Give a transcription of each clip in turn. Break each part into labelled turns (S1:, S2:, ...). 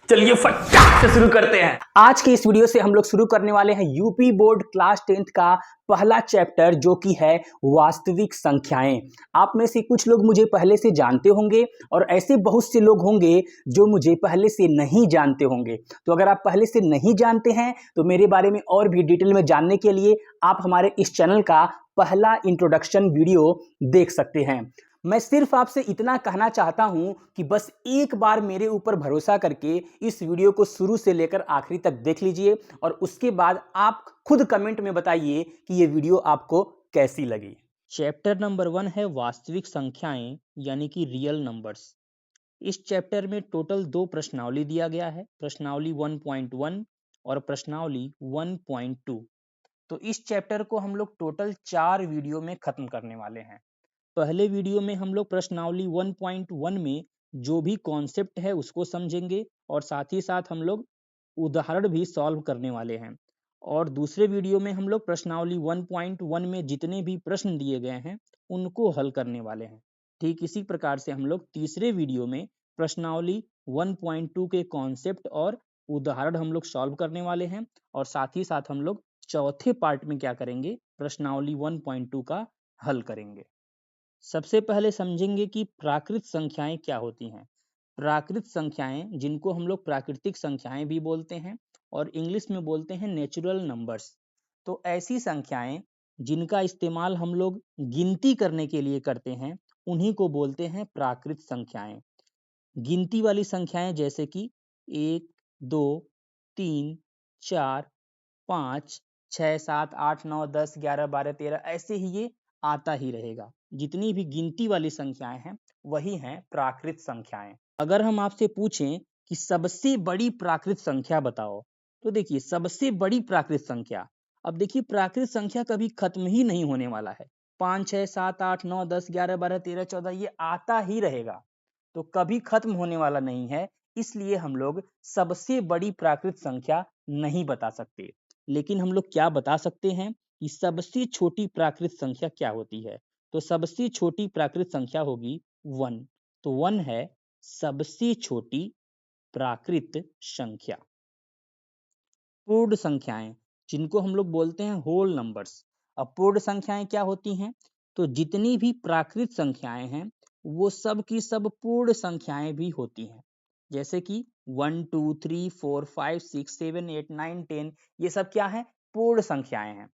S1: चलिए फटाक से शुरू करते हैं। आज के इस वीडियो से हम लोग शुरू करने वाले हैं यूपी बोर्ड क्लास 10th का पहला चैप्टर जो कि है वास्तविक संख्याएं। आप में से कुछ लोग मुझे पहले से जानते होंगे और ऐसे बहुत से लोग होंगे जो मुझे पहले से नहीं जानते होंगे। तो अगर आप पहले से नहीं जानते हैं तो मेरे बारे में और भी डिटेल में जानने के लिए आप हमारे इस चैनल का पहला इंट्रोडक्शन वीडियो देख सकते हैं। मैं सिर्फ आपसे इतना कहना चाहता हूं कि बस एक बार मेरे ऊपर भरोसा करके इस वीडियो को शुरू से लेकर आखिरी तक देख लीजिए और उसके बाद आप खुद कमेंट में बताइए कि ये वीडियो आपको कैसी लगी।
S2: चैप्टर नंबर 1 है वास्तविक संख्याएं यानी कि रियल नंबर्स। इस चैप्टर में टोटल 2 प्रश्नावली दिया गया है, प्रश्नावली 1.1 और प्रश्नावली 1.2। तो इस चैप्टर को हम लोग टोटल 4 वीडियो में खत्म करने वाले हैं। पहले वीडियो में हम लोग प्रश्नावली 1.1 में जो भी कॉन्सेप्ट है उसको समझेंगे और साथ ही साथ हम लोग उदाहरण भी सॉल्व करने वाले हैं। और दूसरे वीडियो में हम लोग प्रश्नावली 1.1 में जितने भी प्रश्न दिए गए हैं उनको हल करने वाले हैं। ठीक इसी प्रकार से हम लोग तीसरे वीडियो में प्रश्नावली 1.2 के कॉन्सेप्ट और उदाहरण हम लोग सॉल्व करने वाले हैं और साथ ही साथ हम लोग चौथे पार्ट में क्या करेंगे, प्रश्नावली 1.2 का हल करेंगे। सबसे पहले समझेंगे कि प्राकृत संख्याएं क्या होती हैं। प्राकृत संख्याएं जिनको हम लोग प्राकृतिक संख्याएं भी बोलते हैं और इंग्लिश में बोलते हैं नेचुरल नंबर्स। तो ऐसी संख्याएं जिनका इस्तेमाल हम लोग गिनती करने के लिए करते हैं उन्हीं को बोलते हैं प्राकृत संख्याएं। गिनती वाली संख्याएं जैसे कि 1, 2, 3, 4, 5, 6, 7, 8, 9, 10, 11, 12, 13 ऐसे ही ये आता ही रहेगा। जितनी भी गिनती वाली संख्याएं हैं वही हैं प्राकृत संख्याएं। अगर हम आपसे पूछें कि सबसे बड़ी प्राकृत संख्या बताओ, तो देखिए सबसे बड़ी प्राकृत संख्या, अब देखिए प्राकृत संख्या कभी खत्म ही नहीं होने वाला है। 5, 6, 7, 8, 9, 10, 11, 12, 13, 14 ये आता ही रहेगा, तो कभी खत्म होने वाला नहीं है। इसलिए हम लोग सबसे बड़ी प्राकृत संख्या नहीं बता सकते, लेकिन हम लोग क्या बता सकते हैं कि सबसे छोटी प्राकृत संख्या क्या होती है। तो सबसे छोटी प्राकृत संख्या होगी 1। तो 1 है सबसे छोटी प्राकृत संख्या। पूर्ण संख्याएं जिनको हम लोग बोलते हैं होल नंबर्स। अब पूर्ण संख्याएं क्या होती हैं, तो जितनी भी प्राकृत संख्याएं हैं वो सब की सब पूर्ण संख्याएं भी होती हैं। जैसे कि 1, 2, 3, 4, 5, 6, 7, 8, 9, 10 ये सब क्या है, पूर्ण संख्याएं हैं।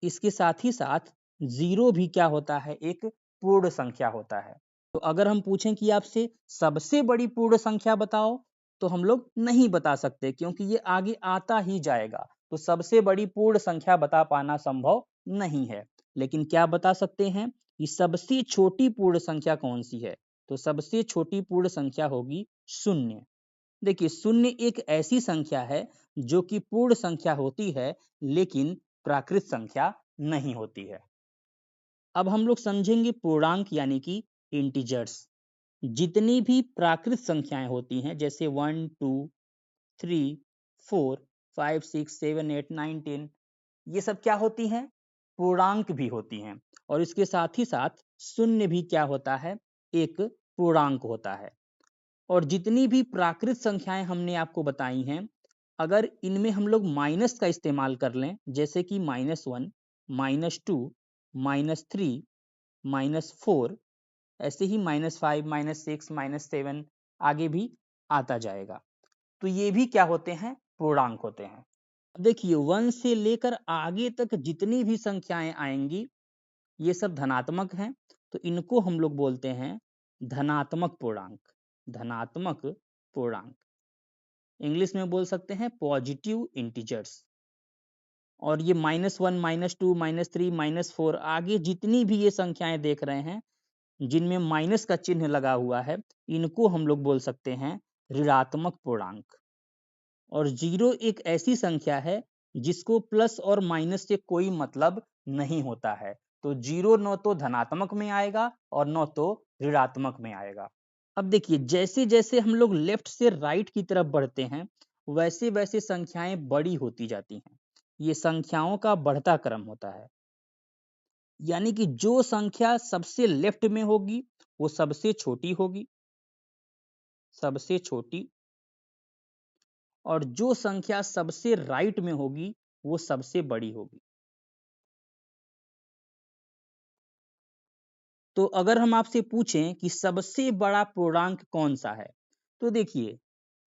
S2: इसके साथ ही साथ जीरो भी क्या होता है, एक पूर्ण संख्या होता है। तो अगर हम पूछें कि आपसे सबसे बड़ी पूर्ण संख्या बताओ, तो हम लोग नहीं बता सकते क्योंकि ये आगे आता ही जाएगा। तो सबसे बड़ी पूर्ण संख्या बता पाना संभव नहीं है, लेकिन क्या बता सकते हैं कि सबसे छोटी पूर्ण संख्या कौन सी है। तो सबसे छोटी पूर्ण संख्या होगी 0। देखिए 0 एक ऐसी संख्या है जो कि पूर्ण संख्या होती है लेकिन प्राकृत संख्या नहीं होती है। अब हम लोग समझेंगे पूर्णांक यानी कि इंटीजर्स। जितनी भी प्राकृत संख्याएं होती हैं जैसे 1, 2, 3, 4, 5, 6, 7, 8, 9, 10 ये सब क्या होती हैं, पूर्णांक भी होती हैं। और इसके साथ ही साथ 0 भी क्या होता है, एक पूर्णांक होता है। और जितनी भी प्राकृत संख्याएं हमने आपको बताई हैं, अगर इनमें हम लोग माइनस का इस्तेमाल कर लें जैसे कि -1, -2, -3, -4 ऐसे ही -5, -6, -7 आगे भी आता जाएगा, तो ये भी क्या होते हैं, पूर्णांक होते हैं। देखिए 1 से लेकर आगे तक जितनी भी संख्याएं आएंगी ये सब धनात्मक हैं, तो इनको हम लोग बोलते हैं धनात्मक पूर्णांक। धनात्मक पूर्णांक इंग्लिश में बोल सकते हैं पॉजिटिव इंटीजर्स। और ये -1, -2, -3, -4 आगे जितनी भी ये संख्याएं देख रहे हैं जिनमें माइनस का चिन्ह लगा हुआ है इनको हम लोग बोल सकते हैं ऋणात्मक पूर्णांक। और जीरो एक ऐसी संख्या है जिसको प्लस और माइनस से कोई मतलब नहीं होता है। तो जीरो न तो धनात्मक में आएगा और न तो ऋणात्मक में आएगा। अब देखिए जैसे जैसे हम लोग लेफ्ट से राइट की तरफ बढ़ते हैं वैसे वैसे संख्याएं बड़ी होती जाती हैं। ये संख्याओं का बढ़ता क्रम होता है, यानी कि जो संख्या सबसे लेफ्ट में होगी वो सबसे छोटी होगी, सबसे छोटी। और जो संख्या सबसे राइट में होगी वो सबसे बड़ी होगी। तो अगर हम आपसे पूछें कि सबसे बड़ा पूर्णांक कौन सा है, तो देखिए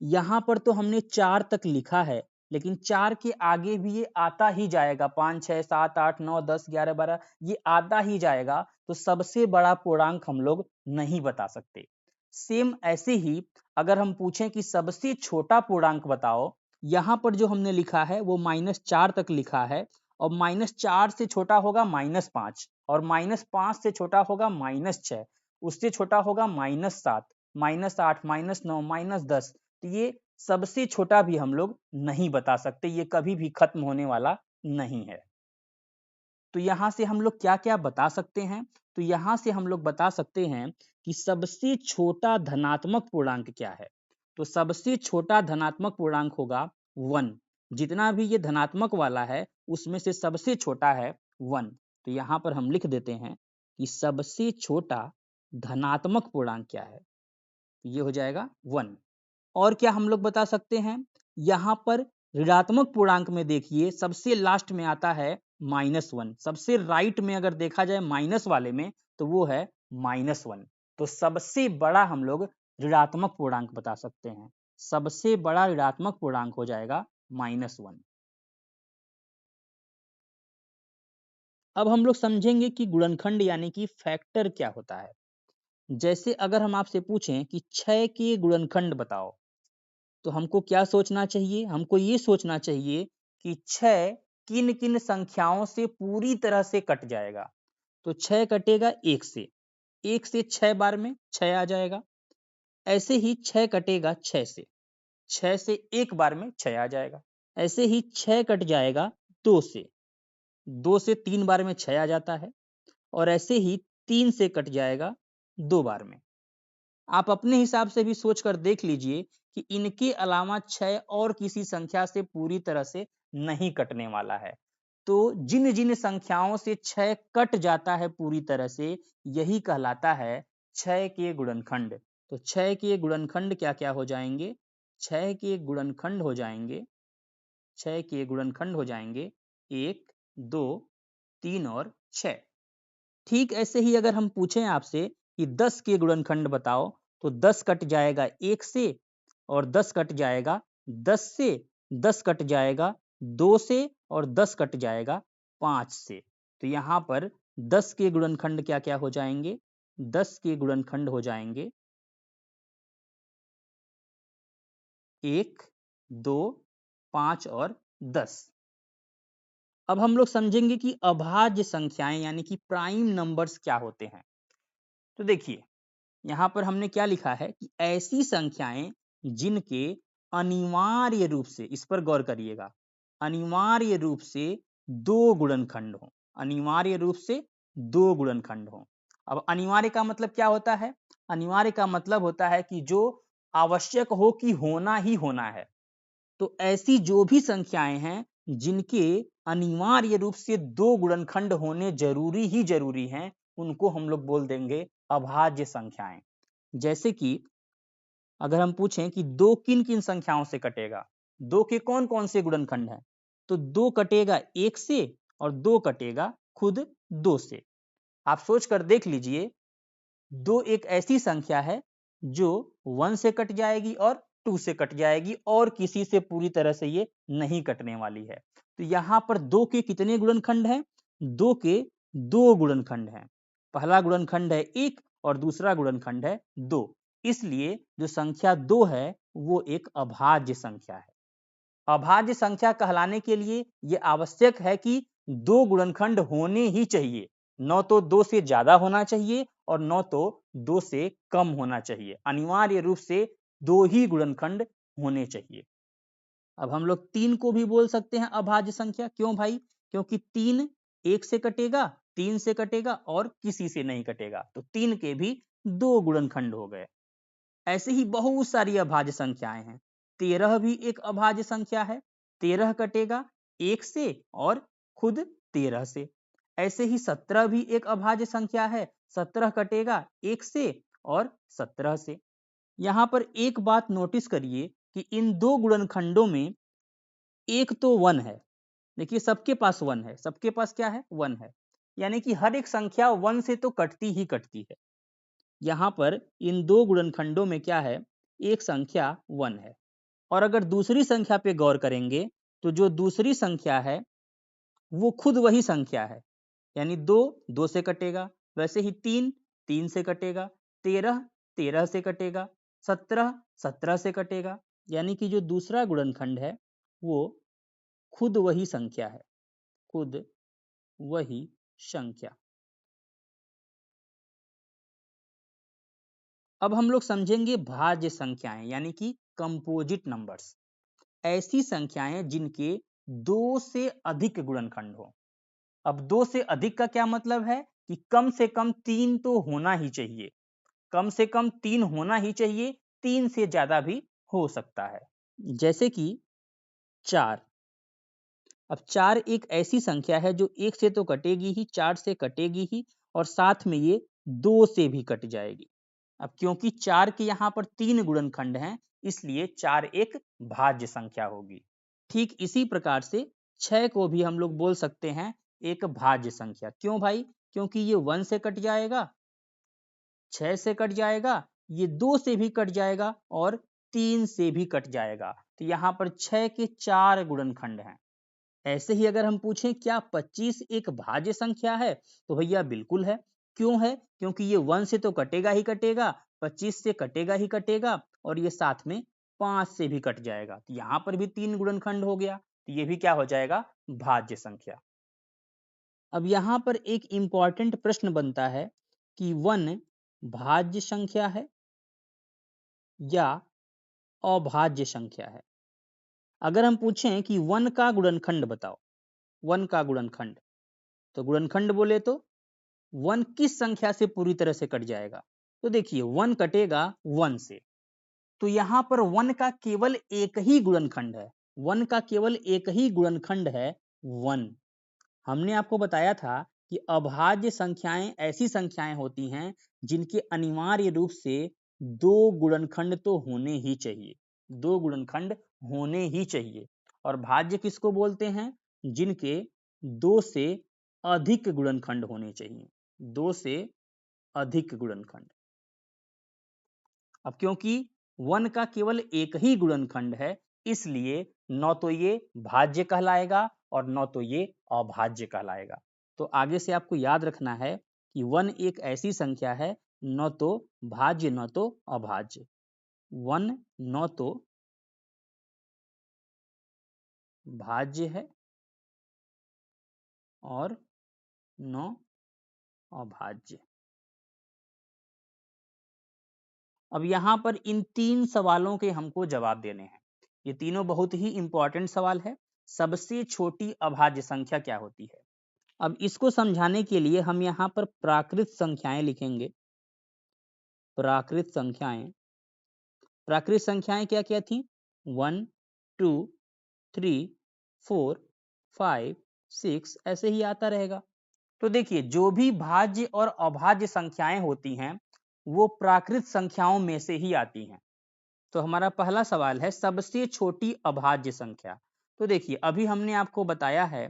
S2: यहां पर तो हमने 4 तक लिखा है, लेकिन 4 के आगे भी ये आता ही जाएगा, 5 6 7 8 9 10 11 12 ये आता ही जाएगा, तो सबसे बड़ा पूर्णांक हम लोग नहीं बता सकते। सेम ऐसे ही अगर हम पूछें कि सबसे छोटा पूर्णांक बताओ, यहां पर जो हमने लिखा है वो -4 तक लिखा है, और -4 से छोटा होगा -5, और -5 से छोटा होगा -6, उससे छोटा होगा -7, -8, -9, -10। तो ये सबसे छोटा भी हम लोग नहीं बता सकते, ये कभी भी खत्म होने वाला नहीं है। तो यहां से हम लोग क्या क्या बता सकते हैं? तो यहां से हम लोग बता सकते हैं कि सबसे छोटा धनात्मक पूर्णांक क्या है। तो सबसे छोटा धनात्मक पूर्णांक होगा 1। जितना भी ये धनात्मक वाला है उसमें से सबसे छोटा है 1। तो यहां पर हम लिख देते हैं कि सबसे छोटा धनात्मक पूर्णांक क्या है, ये हो जाएगा 1। और क्या हम लोग बता सकते हैं? यहाँ पर ऋणात्मक पूर्णांक में देखिए सबसे लास्ट में आता है -1, सबसे राइट में अगर देखा जाए माइनस वाले में तो वो है -1। तो सबसे बड़ा हम लोग ऋणात्मक पूर्णांक बता सकते हैं, सबसे बड़ा ऋणात्मक पूर्णांक हो जाएगा -1। अब हम लोग समझेंगे कि गुणनखंड यानी कि फैक्टर क्या होता है। जैसे अगर हम आपसे पूछें कि 6 के गुणनखंड बताओ, तो हमको क्या सोचना चाहिए? हमको ये सोचना चाहिए कि 6 किन किन संख्याओं से पूरी तरह से कट जाएगा। तो 6 कटेगा 1 से, 1 से 6 बार में 6 आ जाएगा। ऐसे ही 6 कटेगा 6 से, 6 से 1 बार में 6 आ जाएगा। ऐसे ही 6 कट जाएगा 2 से, 2 से 3 बार में 6 आ जाता है। और ऐसे ही 3 से कट जाएगा 2 बार में। आप अपने हिसाब से भी सोच कर देख लीजिए कि इनके अलावा 6 और किसी संख्या से पूरी तरह से नहीं कटने वाला है। तो जिन जिन संख्याओं से 6 कट जाता है पूरी तरह से, यही कहलाता है 6 के गुणनखंड। तो 6 के गुणनखंड क्या क्या हो जाएंगे? 6 के गुणनखंड हो जाएंगे, 6 के गुणनखंड हो जाएंगे 1, 2, 3 और 6। ठीक ऐसे ही अगर हम पूछें आपसे कि 10 के गुणनखंड बताओ, तो 10 कट जाएगा 1 से, और 10 कट जाएगा 10 से, 10 कट जाएगा 2 से, और 10 कट जाएगा 5 से। तो यहाँ पर 10 के गुणनखंड क्या क्या हो जाएंगे? 10 के गुणनखंड हो जाएंगे 1, 2, 5 और 10। अब हम लोग समझेंगे कि अभाज्य संख्याएं यानी कि प्राइम नंबर्स क्या होते हैं। तो देखिए यहाँ पर हमने क्या लिखा है कि ऐसी संख्याएं जिनके अनिवार्य रूप से, इस पर गौर करिएगा, अनिवार्य रूप से दो गुणनखंड हो, अनिवार्य रूप से दो गुणनखंड हो। अब अनिवार्य का मतलब क्या होता है? अनिवार्य का मतलब होता है कि जो आवश्यक हो कि होना ही होना है। तो ऐसी जो भी संख्याएं हैं जिनके अनिवार्य रूप से दो गुणनखंड होने जरूरी ही जरूरी हैं, उनको हम लोग बोल देंगे अभाज्य संख्याएं। जैसे कि अगर हम पूछें कि दो किन किन संख्याओं से कटेगा, दो के कौन कौन से गुणनखंड हैं, तो दो कटेगा एक से, और दो कटेगा खुद दो से। आप सोच कर देख लीजिए, दो एक ऐसी संख्या है जो 1 से कट जाएगी और 2 से कट जाएगी, और किसी से पूरी तरह से ये नहीं कटने वाली है। तो यहाँ पर दो के कितने गुणनखंड हैं? दो के दो गुणनखंड हैं। पहला गुणनखंड है 1 और दूसरा गुणनखंड है 2। इसलिए जो संख्या 2 है वो एक अभाज्य संख्या है। अभाज्य संख्या कहलाने के लिए ये आवश्यक है कि दो गुणनखंड होने ही चाहिए, न तो दो से ज्यादा होना चाहिए और न तो दो से कम होना चाहिए। अनिवार्य रूप से दो ही गुणनखंड होने चाहिए। अब हम लोग 3 को भी बोल सकते हैं अभाज्य संख्या। क्यों भाई? क्योंकि 3 1 से कटेगा, 3 से कटेगा और किसी से नहीं कटेगा, तो 3 के भी दो गुणनखंड हो गए। ऐसे ही बहुत सारी अभाज्य संख्याएं हैं। 13 भी एक अभाज्य संख्या है, 13 कटेगा 1 से और खुद 13 से। ऐसे ही 17 भी एक अभाज्य संख्या है, 17 कटेगा 1 से और 17 से। यहाँ पर एक बात नोटिस करिए कि इन दो गुणनखंडों में एक तो 1 है। देखिए सबके पास 1 है, सबके पास क्या है 1 है, यानी कि हर एक संख्या 1 से तो कटती ही कटती है। यहाँ पर इन दो गुणनखंडों में क्या है, एक संख्या 1 है। और अगर दूसरी संख्या पे गौर करेंगे तो जो दूसरी संख्या है वो खुद वही संख्या है, यानी 2 2 से कटेगा, वैसे ही 3 3 से कटेगा, 13 13 से कटेगा, 17 17 से कटेगा, यानी कि जो दूसरा गुणनखंड है वो खुद वही संख्या है, खुद वही संख्या। अब हम लोग समझेंगे भाज्य संख्याएं यानी कि कंपोजिट नंबर्स, ऐसी संख्याएं जिनके 2 से अधिक गुणनखंड हो। अब 2 से अधिक का क्या मतलब है कि कम से कम 3 तो होना ही चाहिए, कम से कम 3 होना ही चाहिए, 3 से ज्यादा भी हो सकता है। जैसे कि 4। अब 4 एक ऐसी संख्या है जो 1 से तो कटेगी ही, 4 से कटेगी ही, और साथ में ये 2 से भी कट जाएगी। अब क्योंकि 4 के यहाँ पर 3 गुणनखंड हैं, इसलिए 4 एक भाज्य संख्या होगी। ठीक इसी प्रकार से 6 को भी हम लोग बोल सकते हैं एक भाज्य संख्या। क्यों भाई? क्योंकि ये 1 से कट जाएगा, 6 से कट जाएगा, ये 2 से भी कट जाएगा और 3 से भी कट जाएगा। तो यहाँ पर 6 के 4 गुणनखंड हैं। ऐसे ही अगर हम पूछें क्या 25 एक भाज्य संख्या है, तो भैया बिल्कुल है। क्यों है? क्योंकि ये 1 से तो कटेगा ही कटेगा, 25 से कटेगा ही कटेगा, और ये साथ में 5 से भी कट जाएगा। तो यहाँ पर भी 3 गुणनखंड हो गया, तो ये भी क्या हो जाएगा, भाज्य संख्या। अब यहाँ पर एक इंपॉर्टेंट प्रश्न बनता है कि 1 भाज्य संख्या है या अभाज्य संख्या है। अगर हम पूछें कि 1 का गुणनखंड बताओ, 1 का गुणनखंड, तो गुणनखंड बोले तो 1 किस संख्या से पूरी तरह से कट जाएगा? तो देखिए 1 कटेगा 1 से, तो यहाँ पर 1 का केवल एक ही गुणनखंड है, 1 का केवल एक ही गुणनखंड है 1। हमने आपको बताया था कि अभाज्य संख्याएं ऐसी संख्याएं होती हैं जिनके अनिवार्य रूप से 2 गुणनखंड तो होने ही चाहिए, 2 गुणनखंड होने ही चाहिए। और भाज्य किसको बोलते हैं? जिनके 2 से अधिक गुणनखंड होने चाहिए, 2 से अधिक गुणनखंड। अब क्योंकि 1 का केवल एक ही गुणनखंड है, इसलिए न तो ये भाज्य कहलाएगा और न तो ये अभाज्य कहलाएगा। तो आगे से आपको याद रखना है कि 1 एक ऐसी संख्या है न तो भाज्य न तो अभाज्य, 1 न तो भाज्य है और न अभाज्य। अब यहाँ पर इन 3 सवालों के हमको जवाब देने हैं। ये तीनों बहुत ही इंपॉर्टेंट सवाल है। सबसे छोटी अभाज्य संख्या क्या होती है? अब इसको समझाने के लिए हम यहाँ पर प्राकृत संख्याएं लिखेंगे। प्राकृत संख्याएं, प्राकृत संख्याएं क्या क्या थी? 1 2 3 4 5 6, ऐसे ही आता रहेगा। तो देखिए जो भी भाज्य और अभाज्य संख्याएं होती हैं वो प्राकृत संख्याओं में से ही आती हैं। तो हमारा पहला सवाल है सबसे छोटी अभाज्य संख्या। तो देखिए अभी हमने आपको बताया है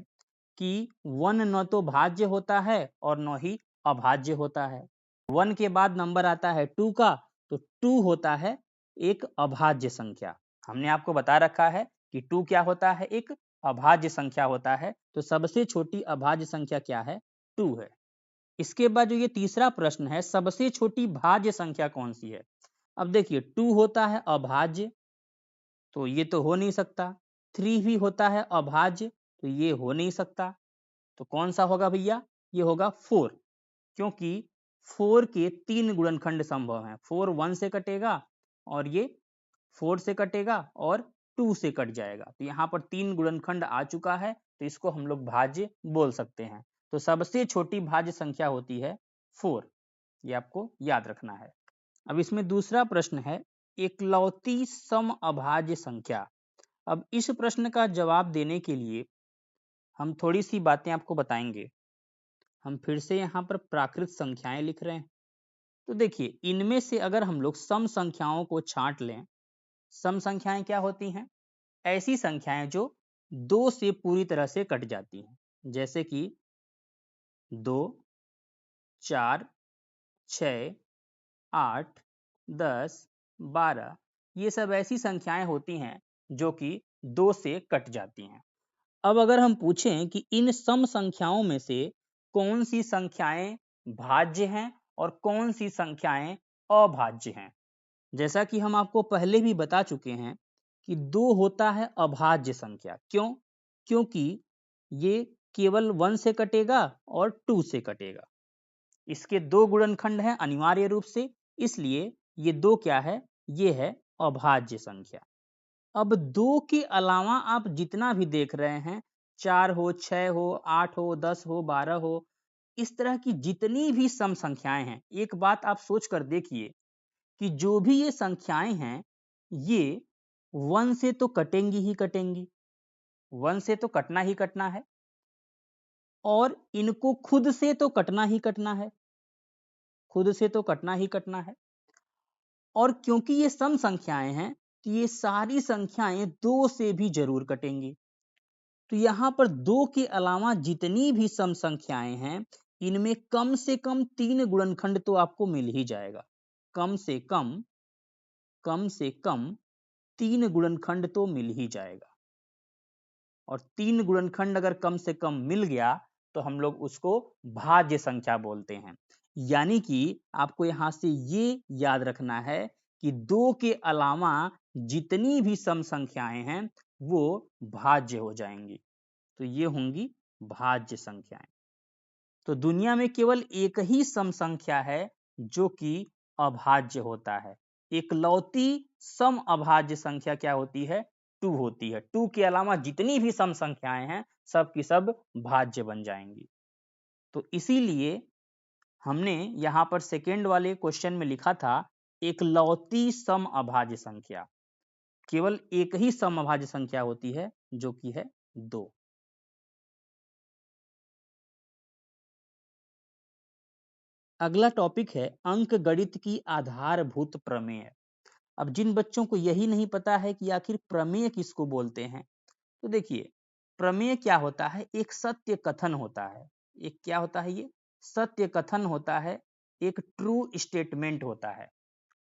S2: कि 1 न तो भाज्य होता है और न ही अभाज्य होता है। 1 के बाद नंबर आता है 2 का, तो 2 होता है एक अभाज्य संख्या। हमने आपको बता रखा है कि 2 क्या होता है, एक अभाज्य संख्या होता है। तो सबसे छोटी अभाज्य संख्या क्या है? 2 है। इसके बाद जो ये तीसरा प्रश्न है सबसे छोटी भाज्य संख्या कौन सी है? अब देखिए 2 होता है अभाज्य, तो ये तो हो नहीं सकता। 3 भी होता है अभाज्य, तो ये हो नहीं सकता। तो कौन सा होगा भैया? ये होगा 4, क्योंकि 4 के 3 गुणनखंड संभव हैं। 4 1 से कटेगा और ये 4 से कटेगा और 2 से कट जाएगा। तो यहाँ पर 3 गुणनखंड आ चुका है, तो इसको हम लोग भाज्य बोल सकते हैं। तो सबसे छोटी भाज्य संख्या होती है 4, ये आपको याद रखना है। अब इसमें दूसरा प्रश्न है एकलौती सम अभाज्य संख्या। अब इस प्रश्न का जवाब देने के लिए हम थोड़ी सी बातें आपको बताएंगे। हम फिर से यहाँ पर प्राकृत संख्याएं लिख रहे हैं। तो देखिए इनमें से अगर हम लोग सम संख्याओं को छांट लें सम संख्याएं क्या होती हैं? ऐसी संख्याएं जो 2 से पूरी तरह से कट जाती हैं, जैसे कि 2, 4, 6, 8, 10, 12। ये सब ऐसी संख्याएं होती हैं जो कि 2 से कट जाती हैं। अब अगर हम पूछें कि इन सम संख्याओं में से कौन सी संख्याएं भाज्य हैं और कौन सी संख्याएं अभाज्य हैं, जैसा कि हम आपको पहले भी बता चुके हैं कि 2 होता है अभाज्य संख्या। क्यों? क्योंकि ये केवल 1 से कटेगा और 2 से कटेगा। इसके 2 गुणनखंड हैं अनिवार्य रूप से, इसलिए ये 2 क्या है? ये है अभाज्य संख्या। अब 2 के अलावा आप जितना भी देख रहे हैं, 4 हो, 6 हो, 8 हो, 10 हो, 12 हो, इस तरह की जितनी भी सम संख्याएं हैं, एक बात आप सोच कर देखिए कि जो भी ये संख्याएं हैं, ये 1 से तो कटेंगी ही कटेंगी, 1 से तो कटना ही कटना है, और इनको खुद से तो कटना ही कटना है, खुद से तो कटना ही कटना है। और क्योंकि ये सम संख्याएं हैं, तो ये सारी संख्याएं 2 से भी जरूर कटेंगी। तो यहाँ पर 2 के अलावा जितनी भी सम संख्याएं हैं, इनमें कम से कम 3 गुणनखंड तो आपको मिल ही जाएगा। कम से कम 3 गुणनखंड तो मिल ही जाएगा। और 3 गुणनखंड अगर कम से कम मिल गया तो हम लोग उसको भाज्य संख्या बोलते हैं। यानी कि आपको यहां से ये याद रखना है कि 2 के अलावा जितनी भी सम संख्याएं हैं वो भाज्य हो जाएंगी। तो ये होंगी भाज्य संख्याएं। तो दुनिया में केवल एक ही सम संख्या है जो कि अभाज्य होता है। इकलौती सम अभाज्य संख्या क्या होती है? 2 होती है। 2 के अलावा जितनी भी सम संख्याएं हैं सब की सब भाज्य बन जाएंगी। तो इसीलिए हमने यहाँ पर सेकेंड वाले क्वेश्चन में लिखा था इकलौती सम अभाज्य संख्या। केवल एक ही सम अभाज्य संख्या होती है जो कि है 2। अगला टॉपिक है अंक गणित की आधारभूत प्रमेय। अब जिन बच्चों को यही नहीं पता है कि आखिर प्रमेय किसको बोलते हैं, तो देखिए, प्रमेय क्या होता है? एक सत्य कथन होता है। एक क्या होता है? ये सत्य कथन होता है, एक ट्रू स्टेटमेंट होता है।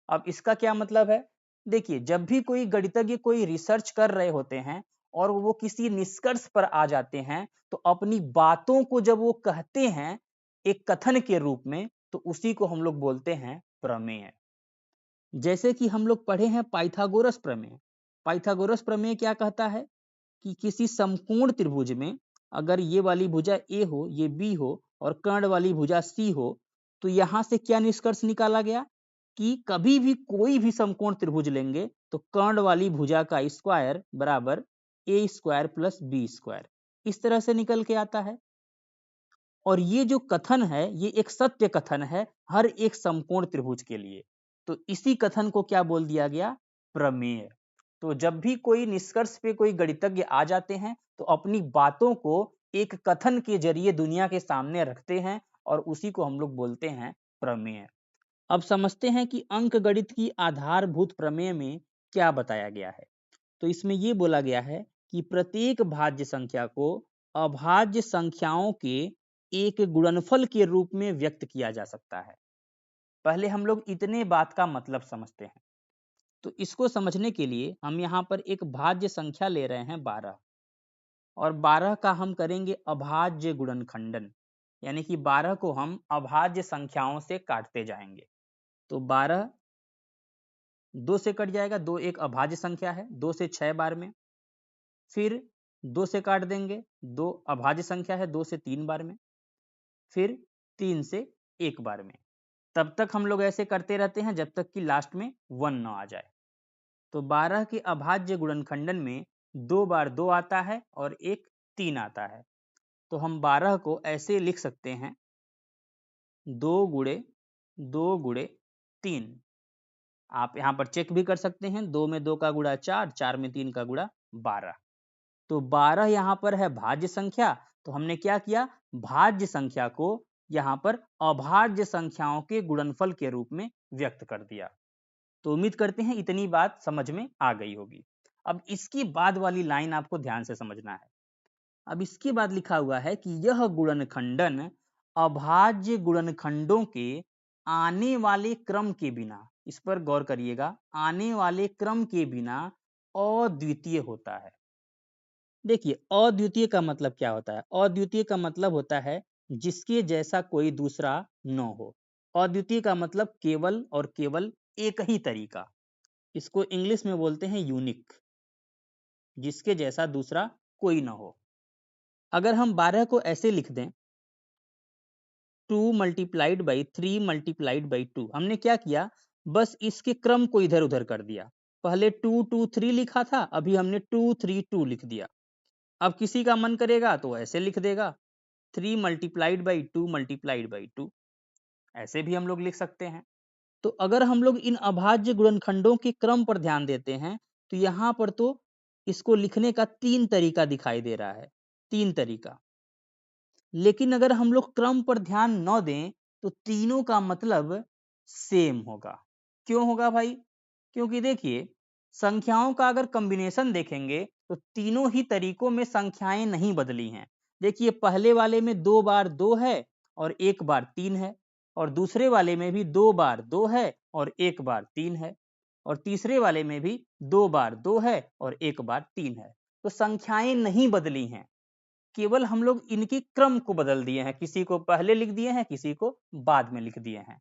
S2: अब इसका क्या मतलब है? देखिए, जब भी कोई गणितज्ञ कोई रिसर्च कर रहे होते हैं और वो किसी निष्कर्ष पर आ जाते हैं, तो अपनी बातों को जब वो कहते हैं एक कथन के रूप में, तो उसी को हम लोग बोलते हैं प्रमेय। जैसे कि हम लोग पढ़े हैं पाइथागोरस प्रमेय। पाइथागोरस प्रमेय क्या कहता है कि किसी समकोण त्रिभुज में अगर ये वाली भुजा ए हो, ये बी हो और कर्ण वाली भुजा सी हो, तो यहां से क्या निष्कर्ष निकाला गया कि कभी भी कोई भी समकोण त्रिभुज लेंगे तो कर्ण वाली भुजा का स्क्वायर बराबर ए स्क्वायर प्लस बी स्क्वायर, इस तरह से निकल के आता है। और ये जो कथन है ये एक सत्य कथन है हर एक समकोण त्रिभुज के लिए। तो इसी कथन को क्या बोल दिया गया? प्रमेय। तो जब भी कोई निष्कर्ष पे कोई गणितज्ञ आ जाते हैं तो अपनी बातों को एक कथन के जरिए दुनिया के सामने रखते हैं और उसी को हम लोग बोलते हैं प्रमेय। अब समझते हैं कि अंक गणित की आधारभूत प्रमेय में क्या बताया गया है। तो इसमें यह बोला गया है कि प्रत्येक भाज्य संख्या को अभाज्य संख्याओं के एक गुणनफल के रूप में व्यक्त किया जा सकता है। पहले हम लोग इतने बात का मतलब समझते हैं। तो इसको समझने के लिए हम यहाँ पर एक भाज्य संख्या ले रहे हैं 12, और 12 का हम करेंगे अभाज्य गुणनखंडन, यानी कि 12 को हम अभाज्य संख्याओं से काटते जाएंगे। तो 12 2 से कट जाएगा, 2 एक अभाज्य संख्या है, 2 से 6 बार में। फिर 2 से काट देंगे, 2 अभाज्य संख्या है, 2 से 3 बार में। फिर 3 से 1 बार में। तब तक हम लोग ऐसे करते रहते हैं जब तक कि लास्ट में 1 ना आ जाए। तो 12 के अभाज्य गुणनखंडन में 2 बार 2 आता है और एक 3 आता है। तो हम 12 को ऐसे लिख सकते हैं 2 गुणे 2 गुणे 3। आप यहाँ पर चेक भी कर सकते हैं, 2 में 2 का गुणा 4, 4 में 3 का गुणा 12। तो 12 यहाँ पर है भाज्य संख्या, तो हमने क्या किया? भाज्य संख्या को यहाँ पर अभाज्य संख्याओं के गुणनफल के रूप में व्यक्त कर दिया। तो उम्मीद करते हैं इतनी बात समझ में आ गई होगी। अब इसकी बाद वाली लाइन आपको ध्यान से समझना है। अब इसके बाद लिखा हुआ है कि यह गुणनखंडन अभाज्य गुणनखंडों के आने वाले क्रम के बिना, इस पर गौर करिएगा, आने वाले क्रम के बिना अद्वितीय होता है। देखिए अद्वितीय का मतलब क्या होता है? अद्वितीय का मतलब होता है जिसके जैसा कोई दूसरा न हो। अद्वितीय का मतलब केवल और केवल एक ही तरीका। इसको इंग्लिश में बोलते हैं यूनिक, जिसके जैसा दूसरा कोई न हो। अगर हम 12 को ऐसे लिख दें 2 मल्टीप्लाइड बाई 3 मल्टीप्लाइड बाई 2, हमने क्या किया, बस इसके क्रम को इधर उधर कर दिया। पहले 2 2 3 लिखा था, अभी हमने 2 3 2 लिख दिया। अब किसी का मन करेगा तो ऐसे लिख देगा 3 मल्टीप्लाइड बाई 2 मल्टीप्लाइड बाई 2, ऐसे भी हम लोग लिख सकते हैं। तो अगर हम लोग इन अभाज्य गुणनखंडों के क्रम पर ध्यान देते हैं तो यहाँ पर तो इसको लिखने का 3 तरीका दिखाई दे रहा है, 3 तरीका। लेकिन अगर हम लोग क्रम पर ध्यान न दें तो तीनों का मतलब सेम होगा। क्यों होगा भाई? क्योंकि देखिए संख्याओं का अगर कॉम्बिनेशन देखेंगे तो तीनों ही तरीकों में संख्याएं नहीं बदली हैं। देखिए पहले वाले में 2 बार 2 है और 1 बार 3 है, और दूसरे वाले में भी 2 बार 2 है और 1 बार 3 है, और तीसरे वाले में भी 2 बार 2 है और 1 बार 3 है। तो संख्याएं नहीं बदली हैं, केवल हम लोग इनके क्रम को बदल दिए हैं, किसी को पहले लिख दिए हैं, किसी को बाद में लिख दिए हैं।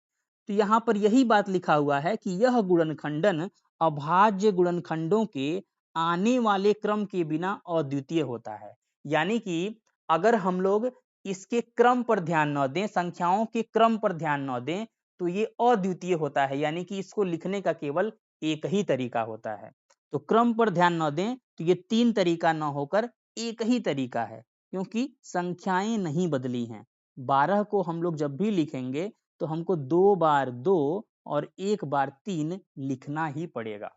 S2: तो यहाँ पर यही बात लिखा हुआ है कि यह गुणनखंडन अभाज्य गुणनखंडों के आने वाले क्रम के बिना अद्वितीय होता है। यानी कि अगर हम लोग इसके क्रम पर ध्यान न दें, संख्याओं के क्रम पर ध्यान न दें, तो ये अद्वितीय होता है, यानी कि इसको लिखने का केवल एक ही तरीका होता है। तो क्रम पर ध्यान न दें तो ये 3 तरीका न होकर एक ही तरीका है, क्योंकि संख्याएं नहीं बदली हैं। 12 को हम लोग जब भी लिखेंगे तो हमको 2 बार 2 और 1 बार 3 लिखना ही पड़ेगा।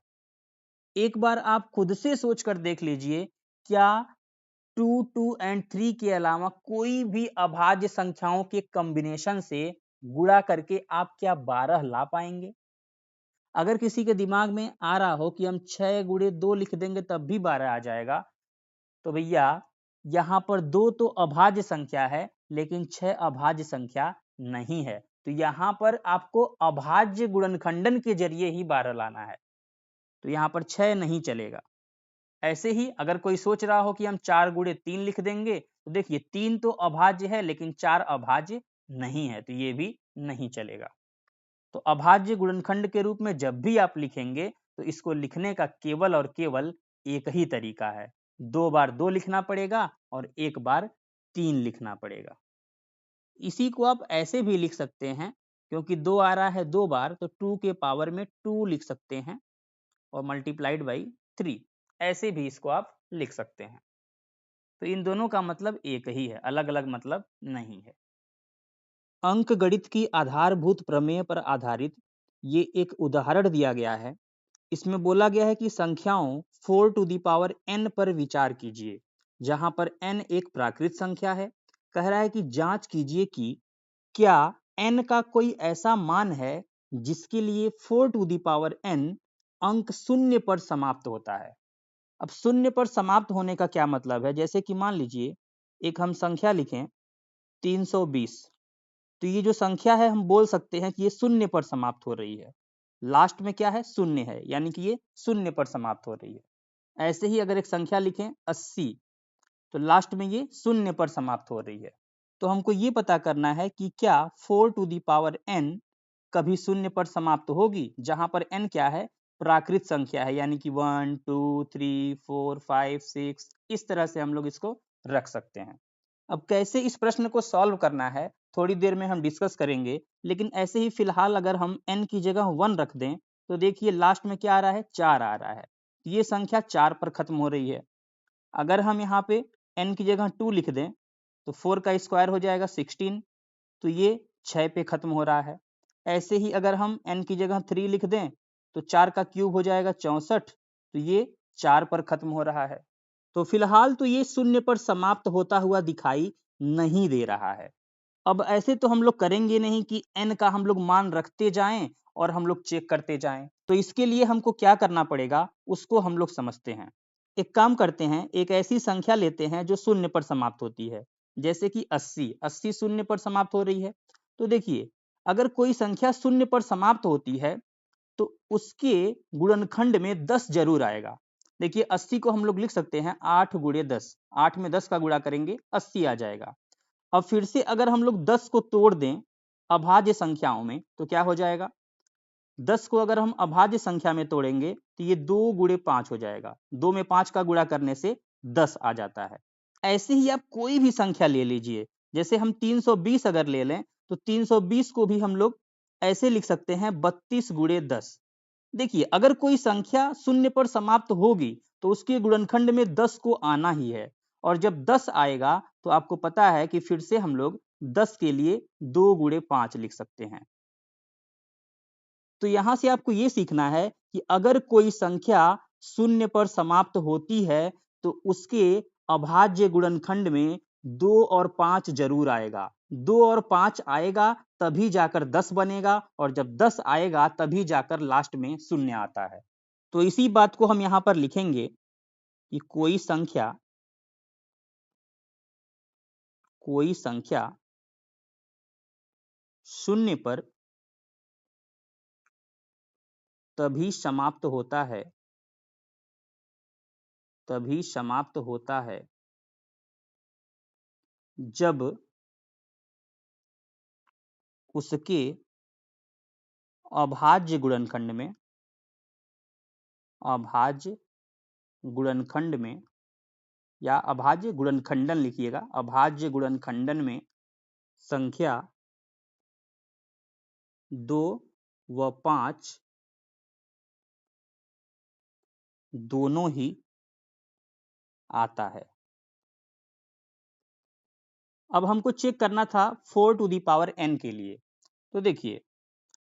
S2: एक बार आप खुद से सोच कर देख लीजिए, क्या 2 2 एंड 3 के अलावा कोई भी अभाज्य संख्याओं के कॉम्बिनेशन से गुणा करके आप क्या 12 ला पाएंगे? अगर किसी के दिमाग में आ रहा हो कि हम 6 गुणे 2 लिख देंगे तब भी 12 आ जाएगा, तो भैया यहाँ पर 2 तो अभाज्य संख्या है लेकिन 6 अभाज्य संख्या नहीं है। तो यहाँ पर आपको अभाज्य गुणनखंडन के जरिए ही 12 लाना है, तो यहाँ पर 6 नहीं चलेगा। ऐसे ही अगर कोई सोच रहा हो कि हम 4 गुणे 3 लिख देंगे, तो देखिए 3 तो अभाज्य है लेकिन 4 अभाज्य नहीं है, तो ये भी नहीं चलेगा। तो अभाज्य गुणनखंड के रूप में जब भी आप लिखेंगे तो इसको लिखने का केवल और केवल एक ही तरीका है, 2 बार 2 लिखना पड़ेगा और 1 बार 3 लिखना पड़ेगा। इसी को आप ऐसे भी लिख सकते हैं, क्योंकि 2 आ रहा है 2 बार, तो 2 के पावर में 2 लिख सकते हैं और मल्टीप्लाइड बाई 3, ऐसे भी इसको आप लिख सकते हैं। तो इन दोनों का मतलब एक ही है, अलग अलग मतलब नहीं है। अंक गणित की आधारभूत प्रमेय पर आधारित ये एक उदाहरण दिया गया है। इसमें बोला गया है कि संख्याओं 4 टू दी पावर n पर विचार कीजिए, जहां पर n एक प्राकृत संख्या है। कह रहा है कि जांच कीजिए कि क्या n का कोई ऐसा मान है जिसके लिए 4 टू दी पावर n अंक शून्य पर समाप्त होता है। अब शून्य पर समाप्त होने का क्या मतलब है? जैसे कि मान लीजिए एक हम संख्या लिखें 320, तो ये जो संख्या है हम बोल सकते हैं कि ये शून्य पर समाप्त हो रही है। लास्ट में क्या है? शून्य है, यानी कि ये शून्य पर समाप्त हो रही है। ऐसे ही अगर एक संख्या लिखें 80, तो लास्ट में ये शून्य पर समाप्त हो रही है। तो हमको ये पता करना है कि क्या 4 टू दी पावर n कभी शून्य पर समाप्त होगी, जहां पर n क्या है? प्राकृत संख्या है, यानी कि 1 2 3 4 5 6, इस तरह से हम लोग इसको रख सकते हैं। अब कैसे इस प्रश्न को सॉल्व करना है थोड़ी देर में हम डिस्कस करेंगे, लेकिन ऐसे ही फिलहाल अगर हम n की जगह 1 रख दें तो देखिए लास्ट में क्या आ रहा है? 4 आ रहा है। ये संख्या 4 पर खत्म हो रही है। अगर हम यहाँ पे n की जगह 2 लिख दें तो 4 का स्क्वायर हो जाएगा 16, तो ये 6 पे खत्म हो रहा है। ऐसे ही अगर हम n की जगह 3 लिख दें तो 4 का क्यूब हो जाएगा 64, तो ये 4 पर खत्म हो रहा है। तो फिलहाल तो ये शून्य पर समाप्त होता हुआ दिखाई नहीं दे रहा है। अब ऐसे तो हम लोग करेंगे नहीं कि n का हम लोग मान रखते जाएं और हम लोग चेक करते जाएं। तो इसके लिए हमको क्या करना पड़ेगा उसको हम लोग समझते हैं। एक काम करते हैं, एक ऐसी संख्या लेते हैं जो शून्य पर समाप्त होती है, जैसे कि 80। 80 शून्य पर समाप्त हो रही है। तो देखिए, अगर कोई संख्या शून्य पर समाप्त होती है तो उसके गुणनखंड में 10 जरूर आएगा। देखिए 80 को हम लोग लिख सकते हैं 8 गुणे 10, 8 में 10 का गुणा करेंगे 80 आ जाएगा। अब फिर से अगर हम लोग 10 को तोड़ दें अभाज्य संख्याओं में तो क्या हो जाएगा, 10 को अगर हम अभाज्य संख्या में तोड़ेंगे तो ये 2 गुणे 5 हो जाएगा। 2 में 5 का गुणा करने से 10 आ जाता है। ऐसे ही आप कोई भी संख्या ले लीजिए, जैसे हम 320 अगर ले लें तो 320 को भी हम लोग ऐसे लिख सकते हैं 32 गुणे 10। देखिए अगर कोई संख्या शून्य पर समाप्त होगी तो उसके गुणनखंड में 10 को आना ही है, और जब 10 आएगा तो आपको पता है कि फिर से हम लोग 10 के लिए 2 गुणे 5 लिख सकते हैं। तो यहां से आपको ये सीखना है कि अगर कोई संख्या शून्य पर समाप्त होती है तो उसके अभाज्य गुणनखंड में 2 और 5 जरूर आएगा। 2 और 5 आएगा तभी जाकर 10 बनेगा, और जब 10 आएगा तभी जाकर लास्ट में शून्य आता है। तो इसी बात को हम यहां पर लिखेंगे कि कोई संख्या शून्य पर तभी समाप्त होता है जब उसके अभाज्य गुणनखंड में या अभाज्य गुणनखंडन लिखिएगा, अभाज्य गुणनखंडन में संख्या 2 व 5 दोनों ही आता है। अब हमको चेक करना था 4 टू दी पावर n के लिए। तो देखिए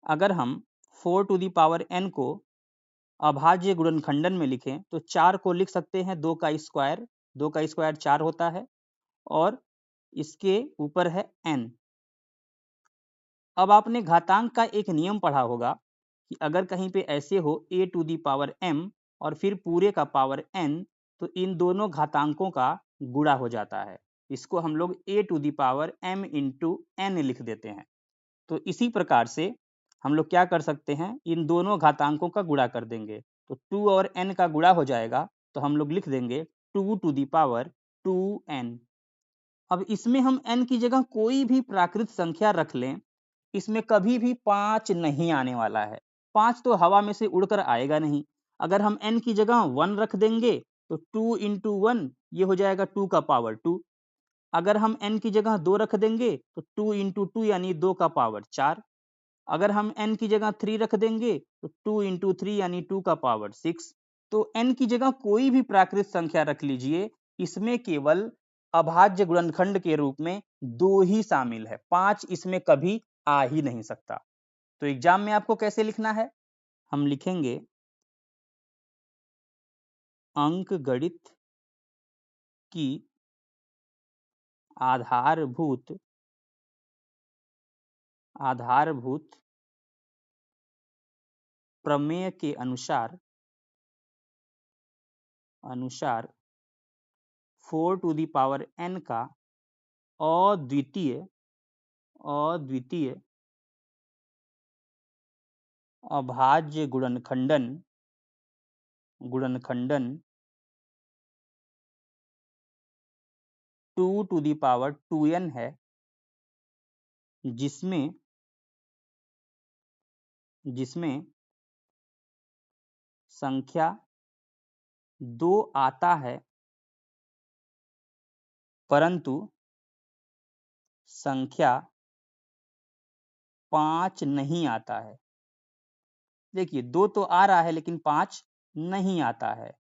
S2: अगर हम 4 टू दी पावर n को अभाज्य गुणनखंडन में लिखें तो 4 को लिख सकते हैं 2 का स्क्वायर, 2 का स्क्वायर 4 होता है, और इसके ऊपर है n। अब आपने घातांक का एक नियम पढ़ा होगा कि अगर कहीं पे ऐसे हो a to the power m और फिर पूरे का पावर n, तो इन दोनों घातांकों का गुणा हो जाता है। इसको हम लोग a to the power m into n लिख देते हैं। तो इसी प्रकार से हम लोग क्या कर सकते हैं, इन दोनों घातांकों का गुणा कर देंगे तो 2 और n का गुणा हो जाएगा, तो हम लोग लिख देंगे 2 टू दी पावर 2n। अब इसमें हम n की जगह कोई भी प्राकृत संख्या रख लें, इसमें कभी भी 5 नहीं आने वाला है। 5 तो हवा में से उड़कर आएगा नहीं। अगर हम n की जगह 1 रख देंगे तो 2 इंटू 1 ये हो जाएगा 2 का पावर 2। अगर हम n की जगह 2 रख देंगे तो 2 इंटू 2 यानी 2 का पावर 4। अगर हम n की जगह 3 रख देंगे तो 2 इंटू 3 यानी 2 का पावर 6। तो n की जगह कोई भी प्राकृत संख्या रख लीजिए, इसमें केवल अभाज्य गुणनखंड के रूप में 2 ही शामिल है, 5 इसमें कभी आ ही नहीं सकता। तो एग्जाम में आपको कैसे लिखना है, हम लिखेंगे अंक गणित की आधारभूत प्रमेय के अनुसार 4 टू दी पावर n का अद्वितीय अभाज्य गुणनखंडन 2 टू दी पावर 2n है, जिसमें संख्या 2 आता है परंतु संख्या 5 नहीं आता है। देखिए 2 तो आ रहा है लेकिन 5 नहीं आता है।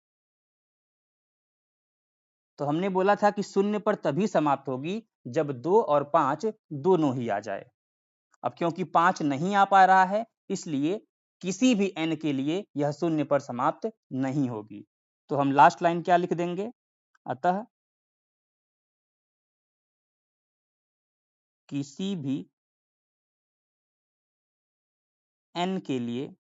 S2: तो हमने बोला था कि शून्य पर तभी समाप्त होगी जब 2 और 5 दोनों ही आ जाए। अब क्योंकि 5 नहीं आ पा रहा है इसलिए किसी भी n के लिए यह शून्य पर समाप्त नहीं होगी। तो हम लास्ट लाइन क्या लिख देंगे, अतः किसी भी n के लिए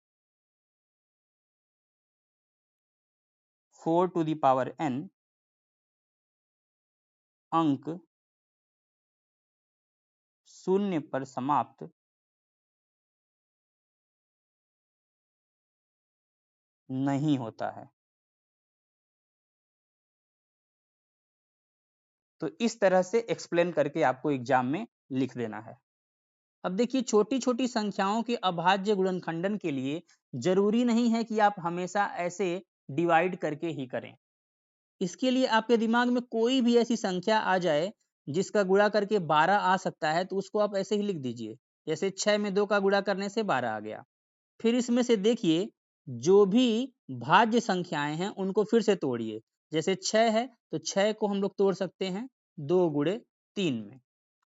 S2: 4 टू द पावर n अंक शून्य पर समाप्त नहीं होता है। तो इस तरह से एक्सप्लेन करके आपको एग्जाम में लिख देना है। अब देखिए, छोटी छोटी संख्याओं के अभाज्य गुणनखंडन के लिए जरूरी नहीं है कि आप हमेशा ऐसे डिवाइड करके ही करें। इसके लिए आपके दिमाग में कोई भी ऐसी संख्या आ जाए जिसका गुणा करके 12 आ सकता है, तो उसको आप ऐसे ही लिख दीजिए। जैसे 6 में 2 का गुणा करने से 12 आ गया। फिर इसमें से देखिए, जो भी भाज्य संख्याएं हैं उनको फिर से तोड़िए। जैसे 6 है तो 6 को हम लोग तोड़ सकते हैं 2 गुणे 3 में,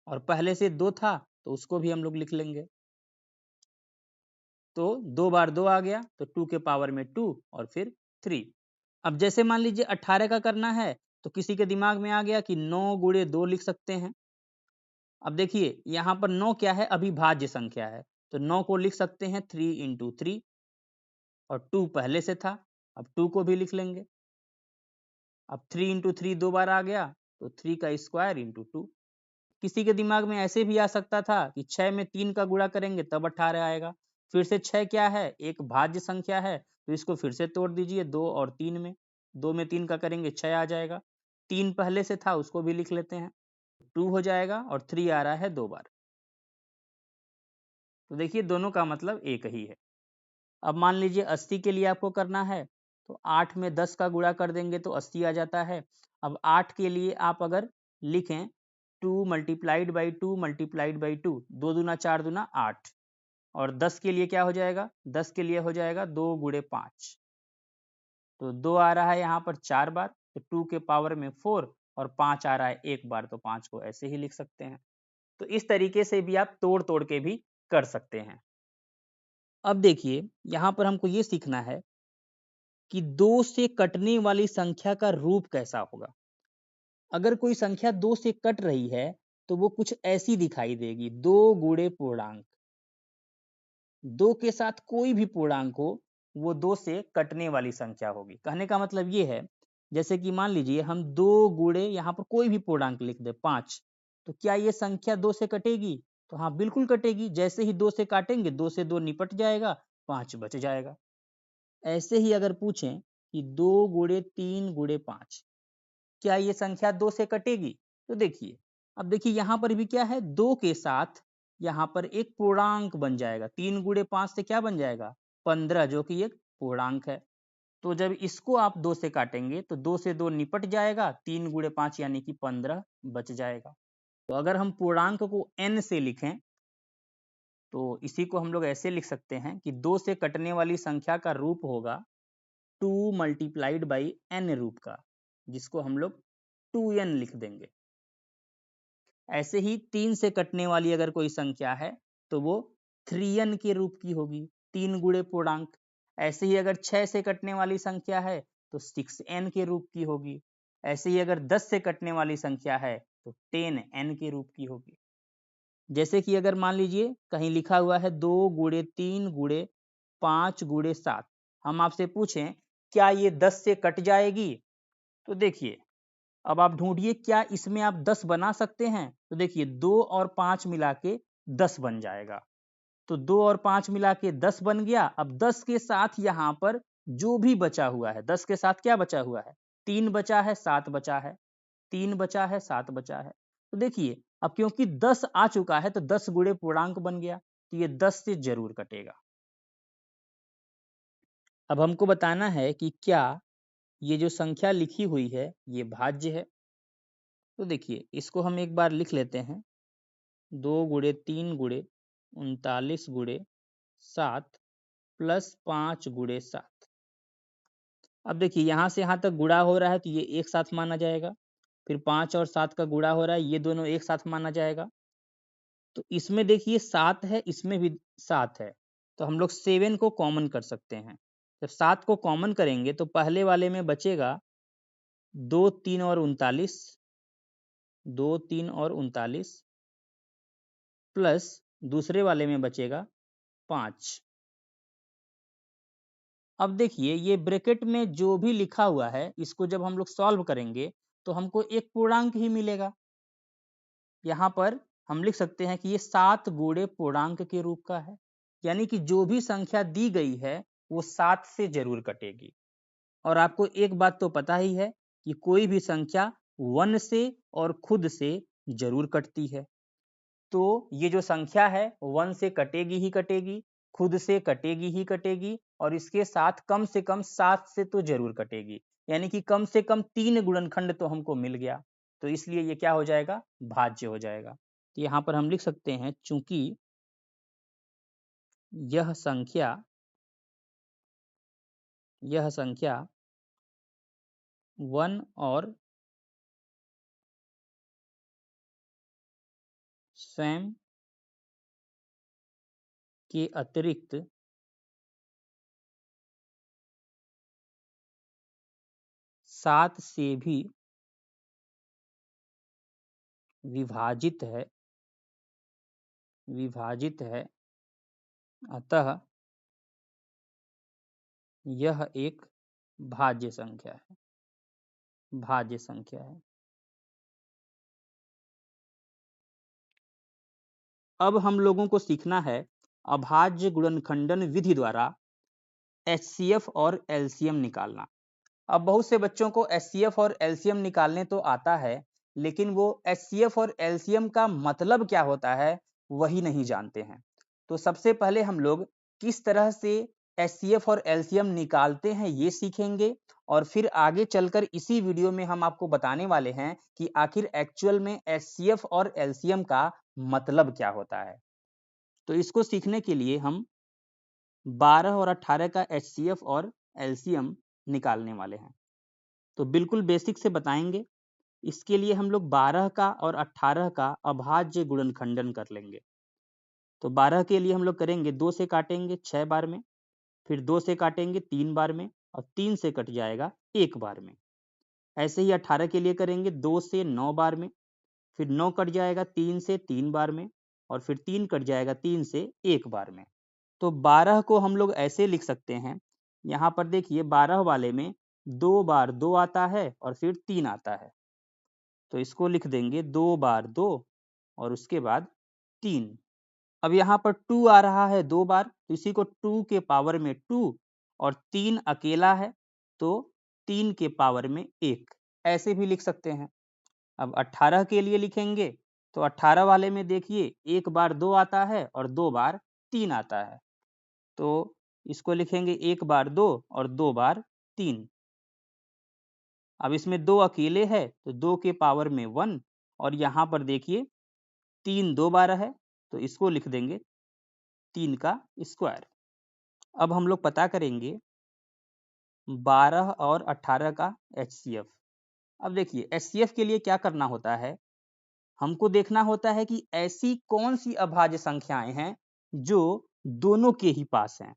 S2: और पहले से 2 था तो उसको भी हम लोग लिख लेंगे। तो 2 बार 2 आ गया तो 2 के पावर में 2 और फिर 3। अब जैसे मान लीजिए 18 का करना है, तो किसी के दिमाग में आ गया कि 9 गुणे 2 लिख सकते हैं। अब देखिए, यहाँ पर 9 क्या है, अभिभाज्य संख्या है, तो 9 को लिख सकते हैं 3 इंटू 3, और 2 पहले से था, अब 2 को भी लिख लेंगे। अब 3 इंटू 3 2 बार आ गया तो 3 का स्क्वायर इंटू 2। किसी के दिमाग में ऐसे भी आ सकता था कि 6 में 3 का गुणा करेंगे तब 18 आएगा। फिर से 6 क्या है, एक भाज्य संख्या है, तो इसको फिर से तोड़ दीजिए 2 और 3 में। 2 में 3 का करेंगे 6 आ जाएगा। 3 पहले से था उसको भी लिख लेते हैं, 2 हो जाएगा, और 3 आ रहा है 2 बार। तो देखिए, दोनों का मतलब एक ही है। अब मान लीजिए 80 के लिए आपको करना है, तो 8 में 10 का गुणा कर देंगे तो 80 आ जाता है। अब 8 के लिए आप अगर लिखें 2 मल्टीप्लाइड बाई 2 मल्टीप्लाइड बाई 2, 2 दूना 4 दूना 8, और 10 के लिए क्या हो जाएगा, 10 के लिए हो जाएगा 2 गुणे 5, तो 2 आ रहा है यहाँ पर 4 बार, तो 2 के पावर में 4, और 5 आ रहा है एक बार, तो 5 को ऐसे ही लिख सकते हैं। तो इस तरीके से भी आप तोड़ तोड़ के भी कर सकते हैं। अब देखिए, यहाँ पर हमको ये सीखना है कि 2 से कटने वाली संख्या का रूप कैसा होगा। अगर कोई संख्या 2 से कट रही है तो वो कुछ ऐसी दिखाई देगी, 2 गुणे पूर्णांक। 2 के साथ कोई भी पूर्णांक हो, वो 2 से कटने वाली संख्या होगी। कहने का मतलब ये है, जैसे कि मान लीजिए हम 2 गुणे यहाँ पर कोई भी पूर्णांक लिख दे 5, तो क्या ये संख्या 2 से कटेगी? तो हाँ, बिल्कुल कटेगी। जैसे ही 2 से काटेंगे, 2 से 2 निपट जाएगा, 5 बच जाएगा। ऐसे ही अगर पूछें कि 2 गुणे 3 गुणे 5, क्या ये संख्या 2 से कटेगी? तो देखिए, अब देखिए यहाँ पर भी क्या है, 2 के साथ यहाँ पर एक पूर्णांक बन जाएगा। 3 गुणे 5 से क्या बन जाएगा, 15, जो कि एक पूर्णांक है। तो जब इसको आप 2 से काटेंगे तो 2 से 2 निपट जाएगा, 3 गुणे 5 यानी कि 15 बच जाएगा। तो अगर हम पूर्णांक को n से लिखें, तो इसी को हम लोग ऐसे लिख सकते हैं कि 2 से कटने वाली संख्या का रूप होगा 2 मल्टीप्लाइड बाई n रूप का, जिसको हम लोग 2n लिख देंगे। ऐसे ही 3 से कटने वाली अगर कोई संख्या है तो वो 3n के रूप की होगी, 3 गुणे पूर्णांक। ऐसे ही अगर 6 से कटने वाली संख्या है तो 6n के रूप की होगी। ऐसे ही अगर 10 से कटने वाली संख्या है तो 10n के रूप की होगी। जैसे कि अगर मान लीजिए कहीं लिखा हुआ है 2 गुणे 3 गुणे 5 गुणे 7, हम आपसे पूछें क्या ये 10 से कट जाएगी? तो देखिए, अब आप ढूंढिए क्या इसमें आप 10 बना सकते हैं? तो देखिए, 2 और 5 मिला के 10 बन जाएगा। तो 2 और 5 मिला के 10 बन गया। अब 10 के साथ यहाँ पर जो भी बचा हुआ है, 10 के साथ क्या बचा हुआ है, 3 बचा है, 7 बचा है, 3 बचा है, 7 बचा है। तो देखिए, अब क्योंकि 10 आ चुका है तो 10 गुणे पूर्णांक बन गया, तो ये 10 से जरूर कटेगा। अब हमको बताना है कि क्या ये जो संख्या लिखी हुई है ये भाज्य है। तो देखिए, इसको हम एक बार लिख लेते हैं, 2 गुणे 3 गुणे 39 गुणे 7 प्लस 5 गुणे 7। अब देखिए, यहाँ से यहाँ तक गुणा हो रहा है तो ये एक साथ माना जाएगा। फिर 5 और 7 का गुणा हो रहा है, ये दोनों एक साथ माना जाएगा। तो इसमें देखिए 7 है, इसमें भी 7 है, तो हम लोग 7 को कॉमन कर सकते हैं। जब 7 को कॉमन करेंगे तो पहले वाले में बचेगा 2 3 और 39, 2 3 और 39, प्लस दूसरे वाले में बचेगा 5। अब देखिए ये ब्रैकेट में जो भी लिखा हुआ है इसको जब हम लोग सॉल्व करेंगे तो हमको एक पूर्णांक ही मिलेगा। यहाँ पर हम लिख सकते हैं कि ये 7 गुणे पूर्णांक के रूप का है, यानी कि जो भी संख्या दी गई है वो 7 से जरूर कटेगी। और आपको एक बात तो पता ही है कि कोई भी संख्या 1 से और खुद से जरूर कटती है। तो ये जो संख्या है 1 से कटेगी ही कटेगी, खुद से कटेगी ही कटेगी और इसके साथ कम से कम 7 से तो जरूर कटेगी, यानी कि कम से कम 3 गुणनखंड तो हमको मिल गया। तो इसलिए ये क्या हो जाएगा, भाज्य हो जाएगा। तो यहाँ पर हम लिख सकते हैं चूंकि यह संख्या 1 और स्वयं के अतिरिक्त 7 से भी विभाजित है, अतः यह एक भाज्य संख्या है। अब हम लोगों को सीखना है अभाज्य गुणनखंडन विधि द्वारा HCF और LCM निकालना। अब बहुत से बच्चों को HCF और LCM निकालने तो आता है, लेकिन वो HCF और LCM का मतलब क्या होता है वही नहीं जानते हैं। तो सबसे पहले हम लोग किस तरह से HCF और LCM निकालते हैं ये सीखेंगे और फिर आगे चलकर इसी वीडियो में हम आपको बताने वाले हैं कि आखिर एक्चुअल में HCF और LCM का मतलब क्या होता है। तो इसको सीखने के लिए हम 12 और 18 का HCF और LCM निकालने वाले हैं। तो बिल्कुल बेसिक से बताएंगे। इसके लिए हम लोग 12 का और 18 का अभाज्य गुणनखंडन कर लेंगे। तो 12 के लिए हम लोग करेंगे 2 से काटेंगे 6 बार में, फिर 2 से काटेंगे 3 बार में और 3 से कट जाएगा 1 बार में। ऐसे ही 18 के लिए करेंगे 2 से 9 बार में, फिर 9 कट जाएगा 3 से 3 बार में और फिर 3 कट जाएगा 3 से 1 बार में। तो 12 को हम लोग ऐसे लिख सकते हैं, यहाँ पर देखिए 12 वाले में 2 बार 2 आता है और फिर 3 आता है, तो इसको लिख देंगे 2 बार 2 और उसके बाद 3। अब यहाँ पर 2 आ रहा है 2 बार, तो इसी को 2 के पावर में 2 और 3 अकेला है तो 3 के पावर में 1, ऐसे भी लिख सकते हैं। अब 18 के लिए लिखेंगे तो 18 वाले में देखिए 1 बार 2 आता है और 2 बार 3 आता है, तो इसको लिखेंगे 1 बार 2 और 2 बार 3। अब इसमें 2 अकेले है तो 2 के पावर में 1 और यहाँ पर देखिए 3 2 बार है तो इसको लिख देंगे 3 का स्क्वायर। अब हम लोग पता करेंगे 12 और 18 का HCF। अब देखिए HCF के लिए क्या करना होता है, हमको देखना होता है कि ऐसी कौन सी अभाज्य संख्याएं हैं जो दोनों के ही पास हैं।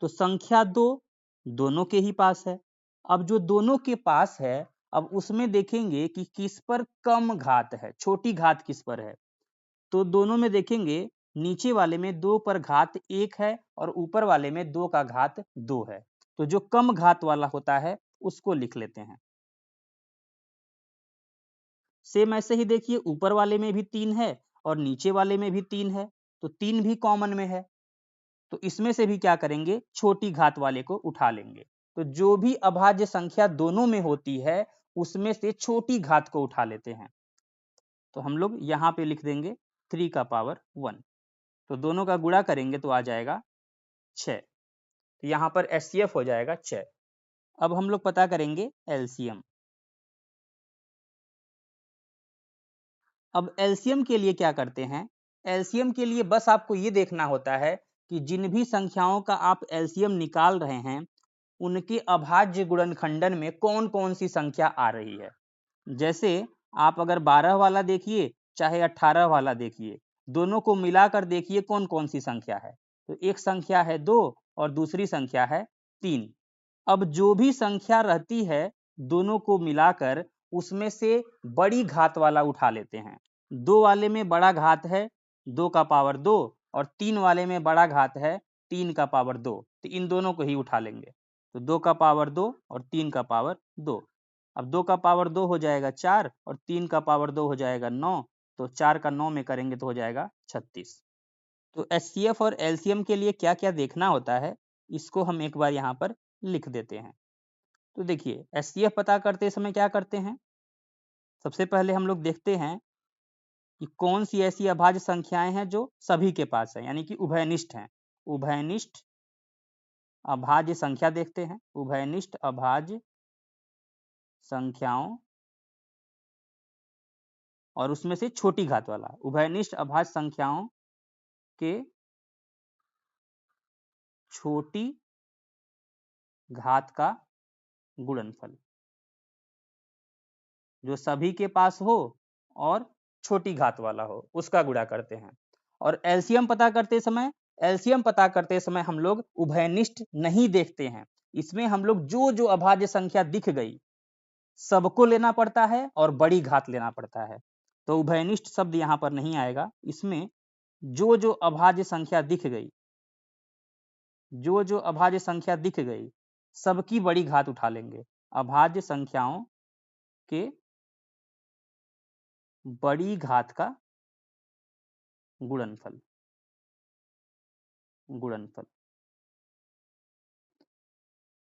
S2: तो संख्या 2 दोनों के ही पास है। अब जो दोनों के पास है अब उसमें देखेंगे कि किस पर कम घात है, छोटी घात किस पर है। तो दोनों में देखेंगे नीचे वाले में 2 पर घात 1 है और ऊपर वाले में 2 का घात 2 है। तो जो कम घात वाला होता है उसको लिख लेते हैं। सेम ऐसे ही देखिए ऊपर वाले में भी 3 है और नीचे वाले में भी 3 है, तो 3 भी कॉमन में है। तो इसमें से भी क्या करेंगे, छोटी घात वाले को उठा लेंगे। तो जो भी अभाज्य संख्या दोनों में होती है उसमें से छोटी घात को उठा लेते हैं। तो हम लोग यहाँ पे लिख देंगे 3 का पावर 1। तो दोनों का गुणा करेंगे तो आ जाएगा 6। तो यहाँ पर HCF हो जाएगा 6। अब हम लोग पता करेंगे LCM। अब LCM के लिए क्या करते हैं, LCM के लिए बस आपको ये देखना होता है कि जिन भी संख्याओं का आप LCM निकाल रहे हैं उनके अभाज्य गुणनखंडन में कौन कौन सी संख्या आ रही है। जैसे आप अगर 12 वाला देखिए चाहे 18 वाला देखिए, दोनों को मिलाकर देखिए कौन कौन सी संख्या है। तो एक संख्या है 2 और दूसरी संख्या है 3। अब जो भी संख्या रहती है दोनों को मिलाकर उसमें से बड़ी घात वाला उठा लेते हैं। 2 वाले में बड़ा घात है 2 का पावर 2 और 3 वाले में बड़ा घात है 3 का पावर 2, तो इन दोनों को ही उठा लेंगे। तो 2 का पावर 2 और 3 का पावर 2। अब 2 का पावर 2 हो जाएगा 4 और 3 का पावर 2 हो जाएगा 9। तो 4 का 9 में करेंगे तो हो जाएगा 36। तो एचसीएफ और एलसीएम के लिए क्या क्या देखना होता है, इसको हम एक बार यहाँ पर लिख देते हैं। तो देखिए, एचसीएफ पता करते समय क्या करते हैं, सबसे पहले हम लोग देखते हैं कि कौन सी ऐसी अभाज्य संख्याएं हैं जो सभी के पास है, यानी कि उभयनिष्ठ हैं। उभयनिष्ठ अभाज्य संख्या देखते हैं, उभयनिष्ठ अभाज्य संख्याओं, और उसमें से छोटी घात वाला, उभयनिष्ठ अभाज्य संख्याओं के छोटी घात का गुणनफल, जो सभी के पास हो और छोटी घात वाला हो, उसका गुणा करते हैं। और एलसीएम पता करते समय, एलसीएम पता करते समय हम लोग उभयनिष्ठ नहीं देखते हैं। इसमें हम लोग जो जो अभाज्य संख्या दिख गई सबको लेना पड़ता है और बड़ी घात लेना पड़ता है। तो उभयनिष्ठ शब्द यहाँ पर नहीं आएगा। इसमें जो जो अभाज्य संख्या दिख गई, जो जो अभाज्य संख्या दिख गई सबकी बड़ी घात उठा लेंगे। अभाज्य संख्याओं के बड़ी घात का गुणनफल, गुणनफल।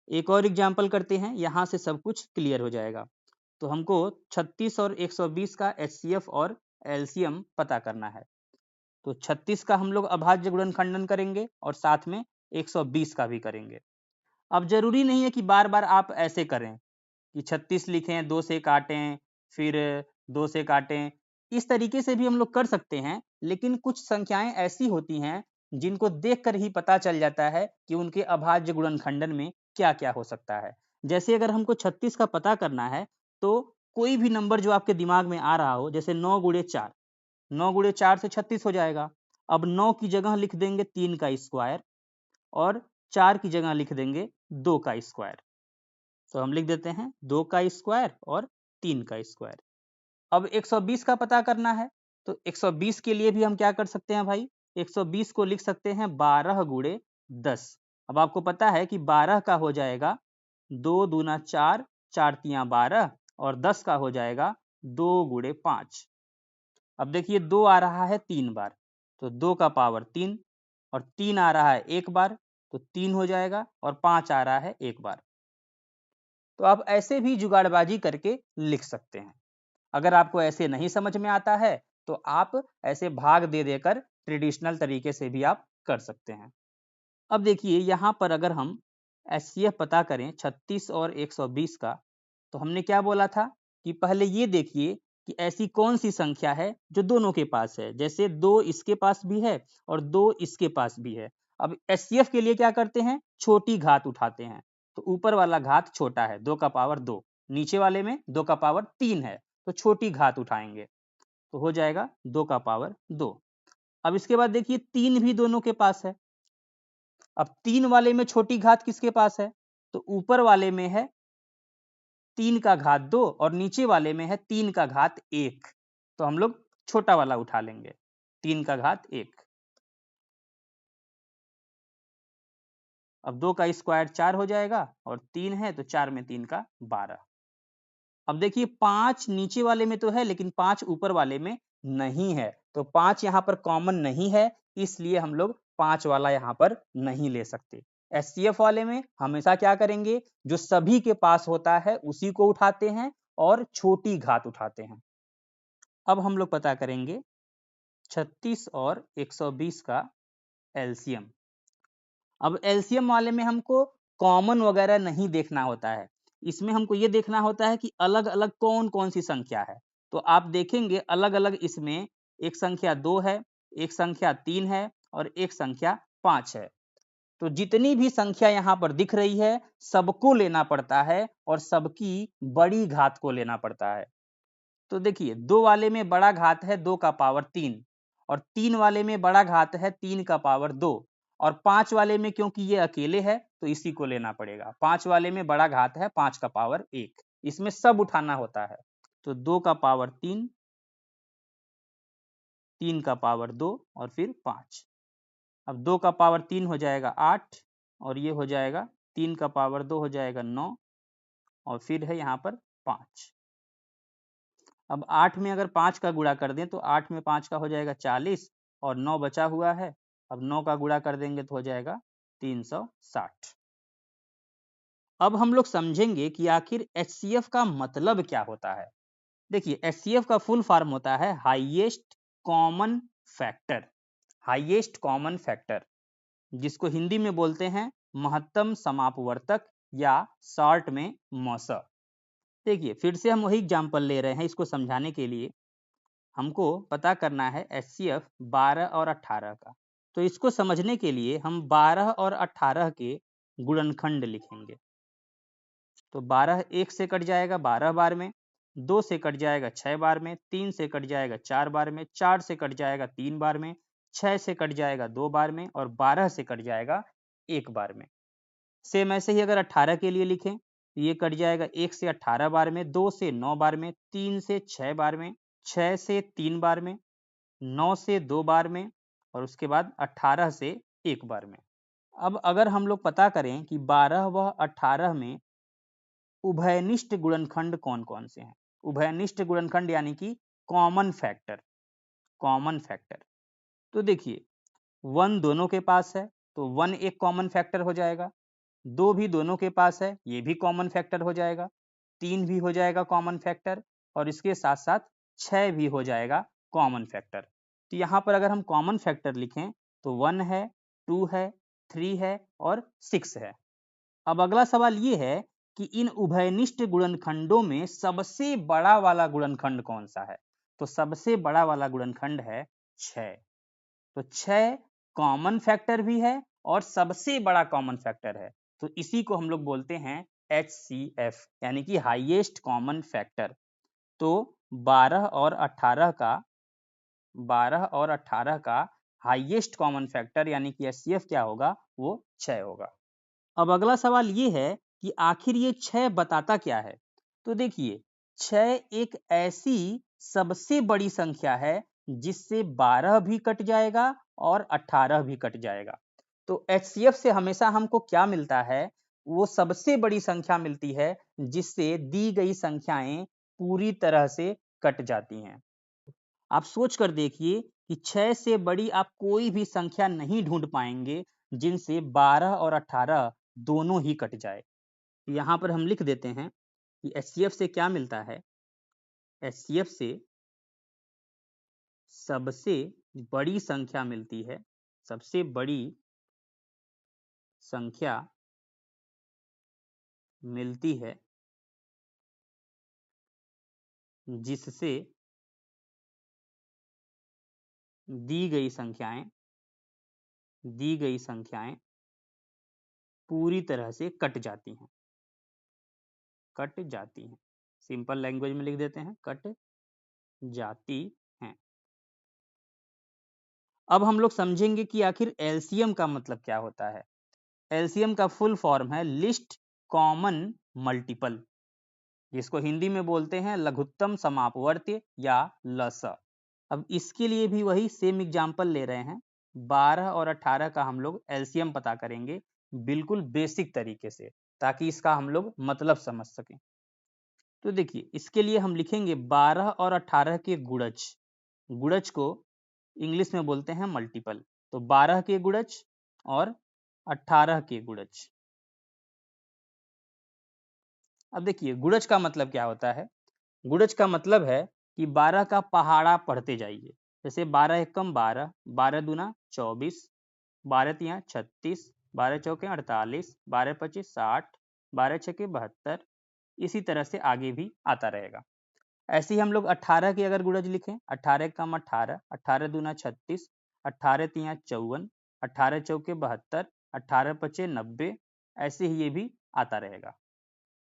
S2: एक और एग्जाम्पल करते हैं, यहां से सब कुछ क्लियर हो जाएगा। तो हमको 36 और 120 का एचसीएफ और एलसीएम पता करना है। तो 36 का हम लोग अभाज्य गुणनखंडन करेंगे और साथ में 120 का भी करेंगे। अब जरूरी नहीं है कि बार बार आप ऐसे करें कि 36 लिखें, 2 से काटें, फिर 2 से काटें। इस तरीके से भी हम लोग कर सकते हैं, लेकिन कुछ संख्याएं ऐसी होती हैं जिनको देखकर ही पता चल जाता है कि उनके अभाज्य गुणनखंडन में क्या क्या हो सकता है। जैसे अगर हमको 36 का पता करना है, तो कोई भी नंबर जो आपके दिमाग में आ रहा हो, जैसे 9 गुणे 4, 9 गुणे 4 से 36 हो जाएगा। अब 9 की जगह लिख देंगे 3 का स्क्वायर और 4 की जगह लिख देंगे 2 का स्क्वायर। तो हम लिख देते हैं 2 का स्क्वायर और 3 का स्क्वायर। अब 120 का पता करना है, तो 120 के लिए भी हम क्या कर सकते हैं भाई, 120 को लिख सकते हैं 12 गुणे 10। अब आपको पता है कि 12 का हो जाएगा 2 दूना 4, 4 तियां 12 और 10 का हो जाएगा 2 गुणे 5। अब देखिए 2 आ रहा है 3 बार, तो 2 का पावर 3, और 3 आ रहा है 1 बार, तो 3 हो जाएगा, और 5 आ रहा है 1 बार। तो आप ऐसे भी जुगाड़बाजी करके लिख सकते हैं। अगर आपको ऐसे नहीं समझ में आता है, तो आप ऐसे भाग दे देकर ट्रेडिशनल तरीके से भी आप कर सकते हैं। अब देखिए यहाँ पर अगर हम एचसीएफ पता करें 36 और 120 का, तो हमने क्या बोला था कि पहले ये देखिए कि ऐसी कौन सी संख्या है जो दोनों के पास है। जैसे 2 इसके पास भी है और 2 इसके पास भी है। अब एचसीएफ के लिए क्या करते हैं, छोटी घात उठाते हैं। तो ऊपर वाला घात छोटा है, 2 का पावर 2, नीचे वाले में 2 का पावर 3 है, तो छोटी घात उठाएंगे, तो हो जाएगा 2 का पावर 2। अब इसके बाद देखिए 3 भी दोनों के पास है। अब 3 वाले में छोटी घात किसके पास है, तो ऊपर वाले में है 3 का घात 2 और नीचे वाले में है 3 का घात 1। तो हम लोग छोटा वाला उठा लेंगे, 3 का घात 1। अब 2 का स्क्वायर 4 हो जाएगा और 3 है तो 4 में 3 का 12। अब देखिए 5 नीचे वाले में तो है, लेकिन 5 ऊपर वाले में नहीं है, तो 5 यहाँ पर कॉमन नहीं है, इसलिए हम लोग 5 वाला यहाँ पर नहीं ले सकते। एचसीएफ वाले में हमेशा क्या करेंगे, जो सभी के पास होता है उसी को उठाते हैं और छोटी घात उठाते हैं। अब हम लोग पता करेंगे 36 और 120 का एलसीएम। अब एलसीएम वाले में हमको कॉमन वगैरह नहीं देखना होता है, इसमें हमको ये देखना होता है कि अलग अलग कौन कौन सी संख्या है। तो आप देखेंगे अलग अलग इसमें एक संख्या 2 है, एक संख्या 3 है और एक संख्या 5 है। तो जितनी भी संख्या यहाँ पर दिख रही है सबको लेना पड़ता है और सबकी बड़ी घात को लेना पड़ता है। तो देखिए 2 वाले में बड़ा घात है 2 का पावर 3, और 3 वाले में बड़ा घात है 3 का पावर 2, और 5 वाले में क्योंकि ये अकेले है तो इसी को लेना पड़ेगा। 5 वाले में बड़ा घात है 5 का पावर 1, इसमें सब उठाना होता है। तो 2 का पावर 3, 3 का पावर 2 और फिर 5। अब 2 का पावर 3 हो जाएगा 8 और ये हो जाएगा 3 का पावर 2 हो जाएगा 9 और फिर है यहाँ पर 5। अब 8 में अगर 5 का गुणा कर दें तो 8 में 5 का हो जाएगा 40 और 9 बचा हुआ है। अब 9 का गुणा कर देंगे तो हो जाएगा 360। अब हम लोग समझेंगे कि आखिर HCF का मतलब क्या होता है। देखिए, HCF का फुल फॉर्म होता है highest common factor. Highest common factor, जिसको हिंदी में बोलते हैं महत्तम समापवर्तक या शॉर्ट में मौस। देखिए, फिर से हम वही एग्जाम्पल ले रहे हैं इसको समझाने के लिए। हमको पता करना है HCF 12 और 18 का। तो इसको समझने के लिए हम 12 और 18 के गुणनखंड लिखेंगे। तो 12 1 से कट जाएगा 12 बार में, 2 से कट जाएगा 6 बार में, 3 से कट जाएगा 4 बार में, 4 से कट जाएगा 3 बार में, 6 से कट जाएगा 2 बार में और 12 से कट जाएगा 1 बार में। सेम ऐसे ही अगर 18 के लिए लिखें, ये कट जाएगा 1 से 18 बार में, 2 से 9 बार में, 3 से 6 बार में, 6 से 3 बार में, 9 से 2 बार में और उसके बाद 18 से 1 बार में। अब अगर हम लोग पता करें कि 12 व 18 में उभयनिष्ठ गुणनखंड कौन कौन से हैं। उभयनिष्ठ गुणनखंड यानी कि कॉमन फैक्टर। कॉमन फैक्टर, तो देखिए 1 दोनों के पास है तो 1 एक कॉमन फैक्टर हो जाएगा, 2 भी दोनों के पास है ये भी कॉमन फैक्टर हो जाएगा, 3 भी हो जाएगा कॉमन फैक्टर और इसके साथ साथ 6 भी हो जाएगा कॉमन फैक्टर। तो यहाँ पर अगर हम कॉमन फैक्टर लिखें तो 1 है, 2 है, 3 है और 6 है। अब अगला सवाल ये है कि इन उभयनिष्ठ गुणनखंडों में सबसे बड़ा वाला गुणनखंड कौन सा है। तो सबसे बड़ा वाला गुणनखंड है 6। तो 6 कॉमन फैक्टर भी है और सबसे बड़ा कॉमन फैक्टर है। तो इसी को हम लोग बोलते हैं HCF यानी कि हाईएस्ट कॉमन फैक्टर। तो 12 और 18 का 12 और 18 का हाईएस्ट कॉमन फैक्टर यानी कि HCF क्या होगा, वो 6 होगा। अब अगला सवाल ये है कि आखिर ये 6 बताता क्या है। तो देखिए 6 एक ऐसी सबसे बड़ी संख्या है जिससे 12 भी कट जाएगा और 18 भी कट जाएगा। तो HCF से हमेशा हमको क्या मिलता है, वो सबसे बड़ी संख्या मिलती है जिससे दी गई संख्याएं पूरी तरह से कट जाती हैं। आप सोच कर देखिए कि 6 से बड़ी आप कोई भी संख्या नहीं ढूंढ पाएंगे जिनसे 12 और 18 दोनों ही कट जाए। यहाँ पर हम लिख देते हैं कि HCF से क्या मिलता है। HCF से सबसे बड़ी संख्या मिलती है, सबसे बड़ी संख्या मिलती है जिससे दी गई संख्याएं पूरी तरह से कट जाती हैं। कट जाती हैं, सिंपल लैंग्वेज में लिख देते हैं, कट जाती हैं। अब हम लोग समझेंगे कि आखिर एलसीएम का मतलब क्या होता है। एलसीएम का फुल फॉर्म है लिस्ट कॉमन मल्टीपल, जिसको हिंदी में बोलते हैं लघुत्तम समापवर्त्य या लस। अब इसके लिए भी वही सेम एग्जांपल ले रहे हैं। 12 और 18 का हम लोग एलसीएम पता करेंगे बिल्कुल बेसिक तरीके से, ताकि इसका हम लोग मतलब समझ सकें। तो देखिए इसके लिए हम लिखेंगे 12 और 18 के गुणज। गुणज को इंग्लिश में बोलते हैं मल्टीपल। तो 12 के गुणज और 18 के गुणज। अब देखिए गुणज का मतलब क्या होता है। गुणज का मतलब है कि 12 का पहाड़ा पढ़ते जाइए। जैसे 12 एकम 12, 12 दूना 24, 12 तिया 36, 12 चौके 48, 12 पच्चीस 60, 12 छके 72। इसी तरह से आगे भी आता रहेगा। ऐसे ही हम लोग 18 के अगर गुणज लिखें, 18 कम 18, 18 दूना 36, 18 तिया 54, 18 चौके 72, 18 पचे 90। ऐसे ही ये भी आता रहेगा।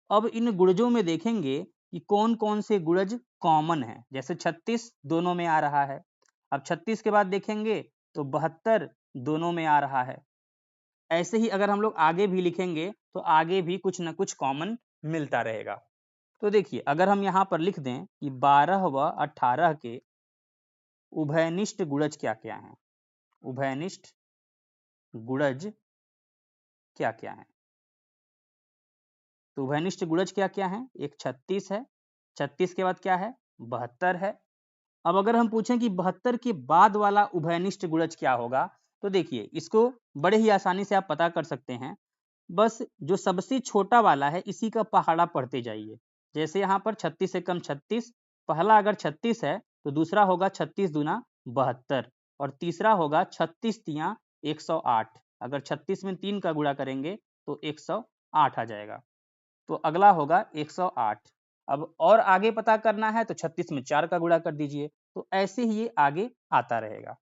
S2: अब इन गुणजों में देखेंगे कि कौन कौन से गुणज कॉमन है। जैसे 36 दोनों में आ रहा है। अब 36 के बाद देखेंगे तो 72 दोनों में आ रहा है। ऐसे ही अगर हम लोग आगे भी लिखेंगे तो आगे भी कुछ न कुछ कॉमन मिलता रहेगा। तो देखिए अगर हम यहाँ पर लिख दें कि 12 व 18 के उभयनिष्ठ गुणज क्या क्या हैं। उभयनिष्ठ गुणज क्या क्या हैं। तो उभयनिष्ठ गुणज क्या क्या है, एक 36 है, 36 के बाद क्या है, 72 है। अब अगर हम पूछें कि 72 के बाद वाला उभयनिष्ठ गुणज क्या होगा, तो देखिए इसको बड़े ही आसानी से आप पता कर सकते हैं। बस जो सबसे छोटा वाला है इसी का पहाड़ा पढ़ते जाइए। जैसे यहाँ पर 36 से कम 36, पहला अगर 36 है तो दूसरा होगा 36 दूना 72 और तीसरा होगा 36 तिया 108। अगर 36 में 3 का गुणा करेंगे तो 108 आ जाएगा। तो अगला होगा 108। अब और आगे पता करना है तो 36 में 4 का गुणा कर दीजिए। तो ऐसे ही ये आगे आता रहेगा।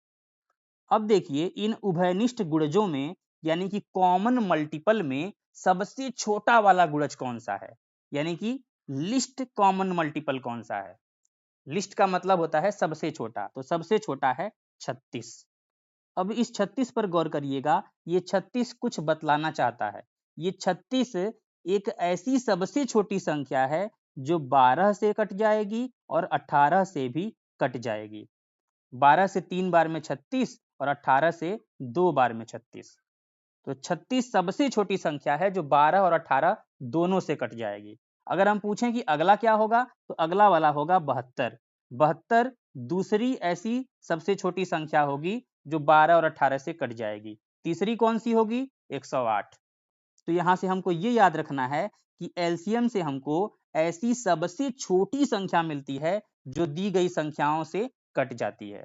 S2: अब देखिए इन उभयनिष्ठ गुणजों में यानी कि कॉमन मल्टीपल में सबसे छोटा वाला गुणज कौन सा है, यानी कि लिस्ट कॉमन मल्टीपल कौन सा है। लिस्ट का मतलब होता है सबसे छोटा, तो सबसे छोटा है 36। अब इस 36 पर गौर करिएगा, ये 36 कुछ बतलाना चाहता है। ये 36 एक ऐसी सबसे छोटी संख्या है जो 12 से कट जाएगी और 18 से भी कट जाएगी। 12 से 3 बार में 36 और 18 से 2 बार में 36। तो 36 सबसे छोटी संख्या है जो 12 और 18 दोनों से कट जाएगी। अगर हम पूछें कि अगला क्या होगा, तो अगला वाला होगा 72। 72 दूसरी ऐसी सबसे छोटी संख्या होगी जो 12 और 18 से कट जाएगी। तीसरी कौन सी होगी, 108। तो यहां से हमको ये याद रखना है कि एलसीएम से हमको ऐसी सबसे छोटी संख्या मिलती है जो दी गई संख्याओं से कट जाती है।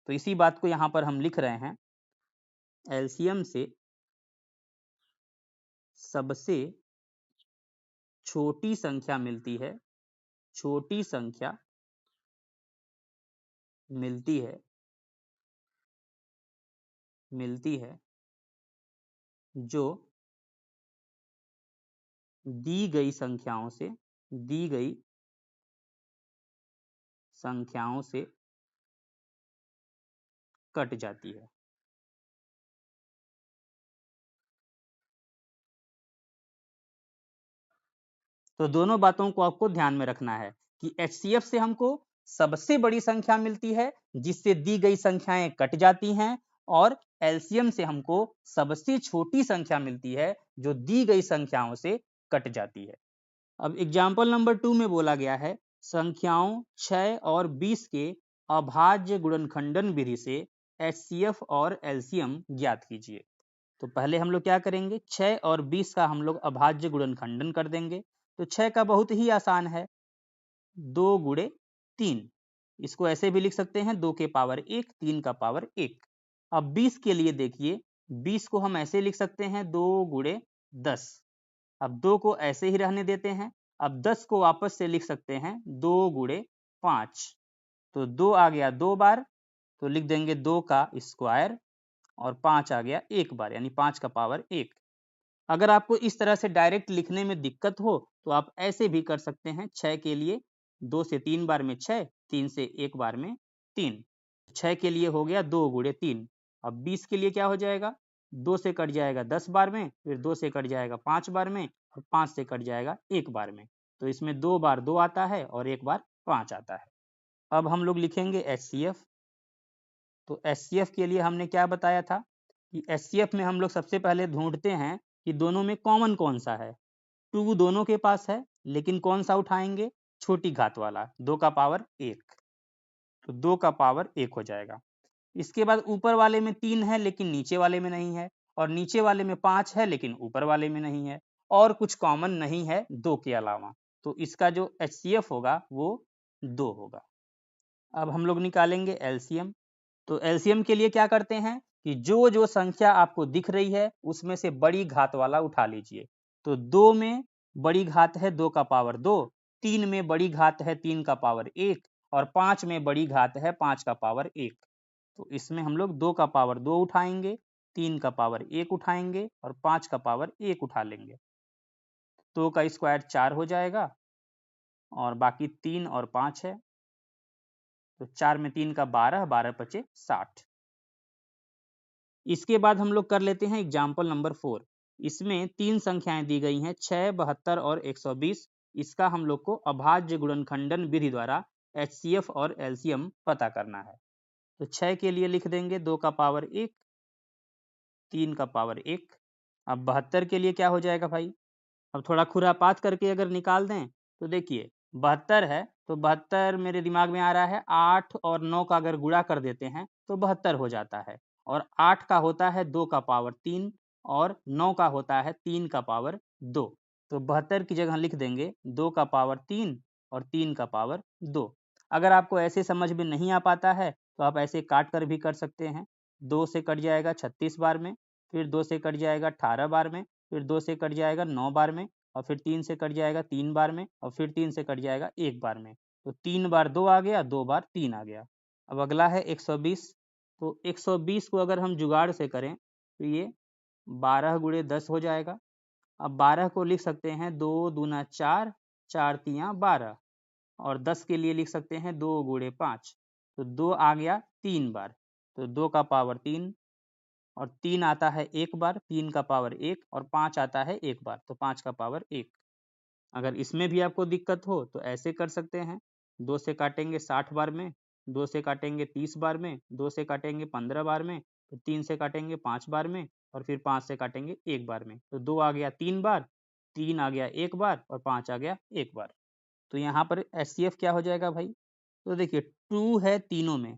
S2: तो इसी बात को यहां पर हम लिख रहे हैं, एलसीएम से सबसे छोटी संख्या मिलती है, छोटी संख्या मिलती है, मिलती है जो दी गई संख्याओं से, दी गई संख्याओं से कट जाती है। तो दोनों बातों को आपको ध्यान में रखना है कि एचसीएफ से हमको सबसे बड़ी संख्या मिलती है जिससे दी गई संख्याएं कट जाती हैं, और एलसीएम से हमको सबसे छोटी संख्या मिलती है जो दी गई संख्याओं से कट जाती है। अब एग्जाम्पल नंबर 2 में बोला गया है, संख्याओं 6 और 20 के अभाज्य गुणनखंडन विधि से एचसीएफ और एलसीएम ज्ञात कीजिए। तो पहले हम लोग क्या करेंगे, 6 और 20 का हम लोग अभाज्य गुणनखंडन कर देंगे। तो 6 का बहुत ही आसान है, 2 गुणे 3। इसको ऐसे भी लिख सकते हैं 2 के पावर 1, 3 का पावर 1। अब 20 के लिए देखिए, 20 को हम ऐसे लिख सकते हैं 2 गुणे 10। अब 2 को ऐसे ही रहने देते हैं। अब 10 को वापस से लिख सकते हैं 2 गुणे 5। तो 2 आ गया 2 बार, तो लिख देंगे 2 का स्क्वायर, और 5 आ गया 1 बार, यानी 5 का पावर 1। अगर आपको इस तरह से डायरेक्ट लिखने में दिक्कत हो तो आप ऐसे भी कर सकते हैं। 6 के लिए 2 से 3 बार में 6, 3 से 1 बार में 3। 6 के लिए हो गया 2 गुणे 3। अब 20 के लिए क्या हो जाएगा, 2 से कट जाएगा 10 बार में, फिर 2 से कट जाएगा 5 बार में, और 5 से कट जाएगा 1 बार में। तो इसमें 2 बार 2 आता है और 1 बार 5 आता है। अब हम लोग लिखेंगे एचसीएफ। तो एचसीएफ के लिए हमने क्या बताया था कि एचसीएफ में हम लोग सबसे पहले ढूंढते हैं कि दोनों में कॉमन कौन सा है। 2 दोनों के पास है, लेकिन कौन सा उठाएंगे, छोटी घात वाला, 2 का पावर 1। तो 2 का पावर 1 हो जाएगा। इसके बाद ऊपर वाले में 3 है लेकिन नीचे वाले में नहीं है, और नीचे वाले में 5 है लेकिन ऊपर वाले में नहीं है, और कुछ कॉमन नहीं है 2 के अलावा। तो इसका जो एचसीएफ होगा वो 2 होगा। अब हम लोग निकालेंगे एलसीएम। तो एलसीएम के लिए क्या करते हैं कि जो जो संख्या आपको दिख रही है उसमें से बड़ी घात वाला उठा लीजिए। तो 2 में बड़ी घात है 2 का पावर 2, 3 में बड़ी घात है 3 का पावर 1, और 5 में बड़ी घात है 5 का पावर 1। तो इसमें हम लोग 2 का पावर 2 उठाएंगे, 3 का पावर 1 उठाएंगे, और 5 का पावर 1 उठा लेंगे। 2 का स्क्वायर 4 हो जाएगा, और बाकी 3 और 5 है। तो 4 में 3 का 12, 12 पचे 60। इसके बाद हम लोग कर लेते हैं एग्जाम्पल नंबर 4। इसमें 3 संख्याएं दी गई हैं, 6, 72 और 120। इसका हम लोग को अभाज्य गुणनखंडन विधि द्वारा एचसीएफ और एलसीएम पता करना है। तो 6 के लिए लिख देंगे 2 का पावर 1, 3 का पावर 1। अब 72 के लिए क्या हो जाएगा भाई, अब थोड़ा खुरापात करके अगर निकाल दें तो देखिए 72 है, तो 72 मेरे दिमाग में आ रहा है 8 और 9 का अगर गुणा कर देते हैं तो 72 हो जाता है। और 8 का होता है 2 का पावर 3 और 9 का होता है 3 का पावर 2। तो 72 की जगह लिख देंगे 2 का पावर 3 और 3 का पावर 2। अगर आपको ऐसे समझ में नहीं आ पाता है तो आप ऐसे काट कर भी कर सकते हैं। 2 से कट जाएगा 36 बार में, फिर 2 से कट जाएगा 18 बार में, फिर 2 से कट जाएगा 9 बार में, और फिर 3 से कट जाएगा 3 बार में, और फिर 3 से कट जाएगा 1 बार में। तो 3 बार 2 आ गया, 2 बार 3 आ गया। अब अगला है 120। तो 120 को अगर हम जुगाड़ से करें तो ये 12 गुणे 10 हो जाएगा। अब 12 को लिख सकते हैं 2 दूना 4, 4 तियाँ 12, और 10 के लिए लिख सकते हैं 2 गुणे 5। तो 2 आ गया 3 बार, तो 2 का पावर 3, और 3 आता है 1 बार, 3 का पावर 1, और 5 आता है 1 बार, तो 5 का पावर 1। अगर इसमें भी आपको दिक्कत हो तो ऐसे कर सकते हैं, 2 से काटेंगे 60 बार में, 2 से काटेंगे 30 बार में, 2 से काटेंगे 15 बार में, तो 3 से काटेंगे 5 बार में, और फिर 5 से काटेंगे 1 बार में। तो 2 आ गया 3 बार, 3 आ गया 1 बार, और 5 आ गया 1 बार। तो यहाँ पर एचसीएफ क्या हो जाएगा भाई? तो देखिए 2 है तीनों में।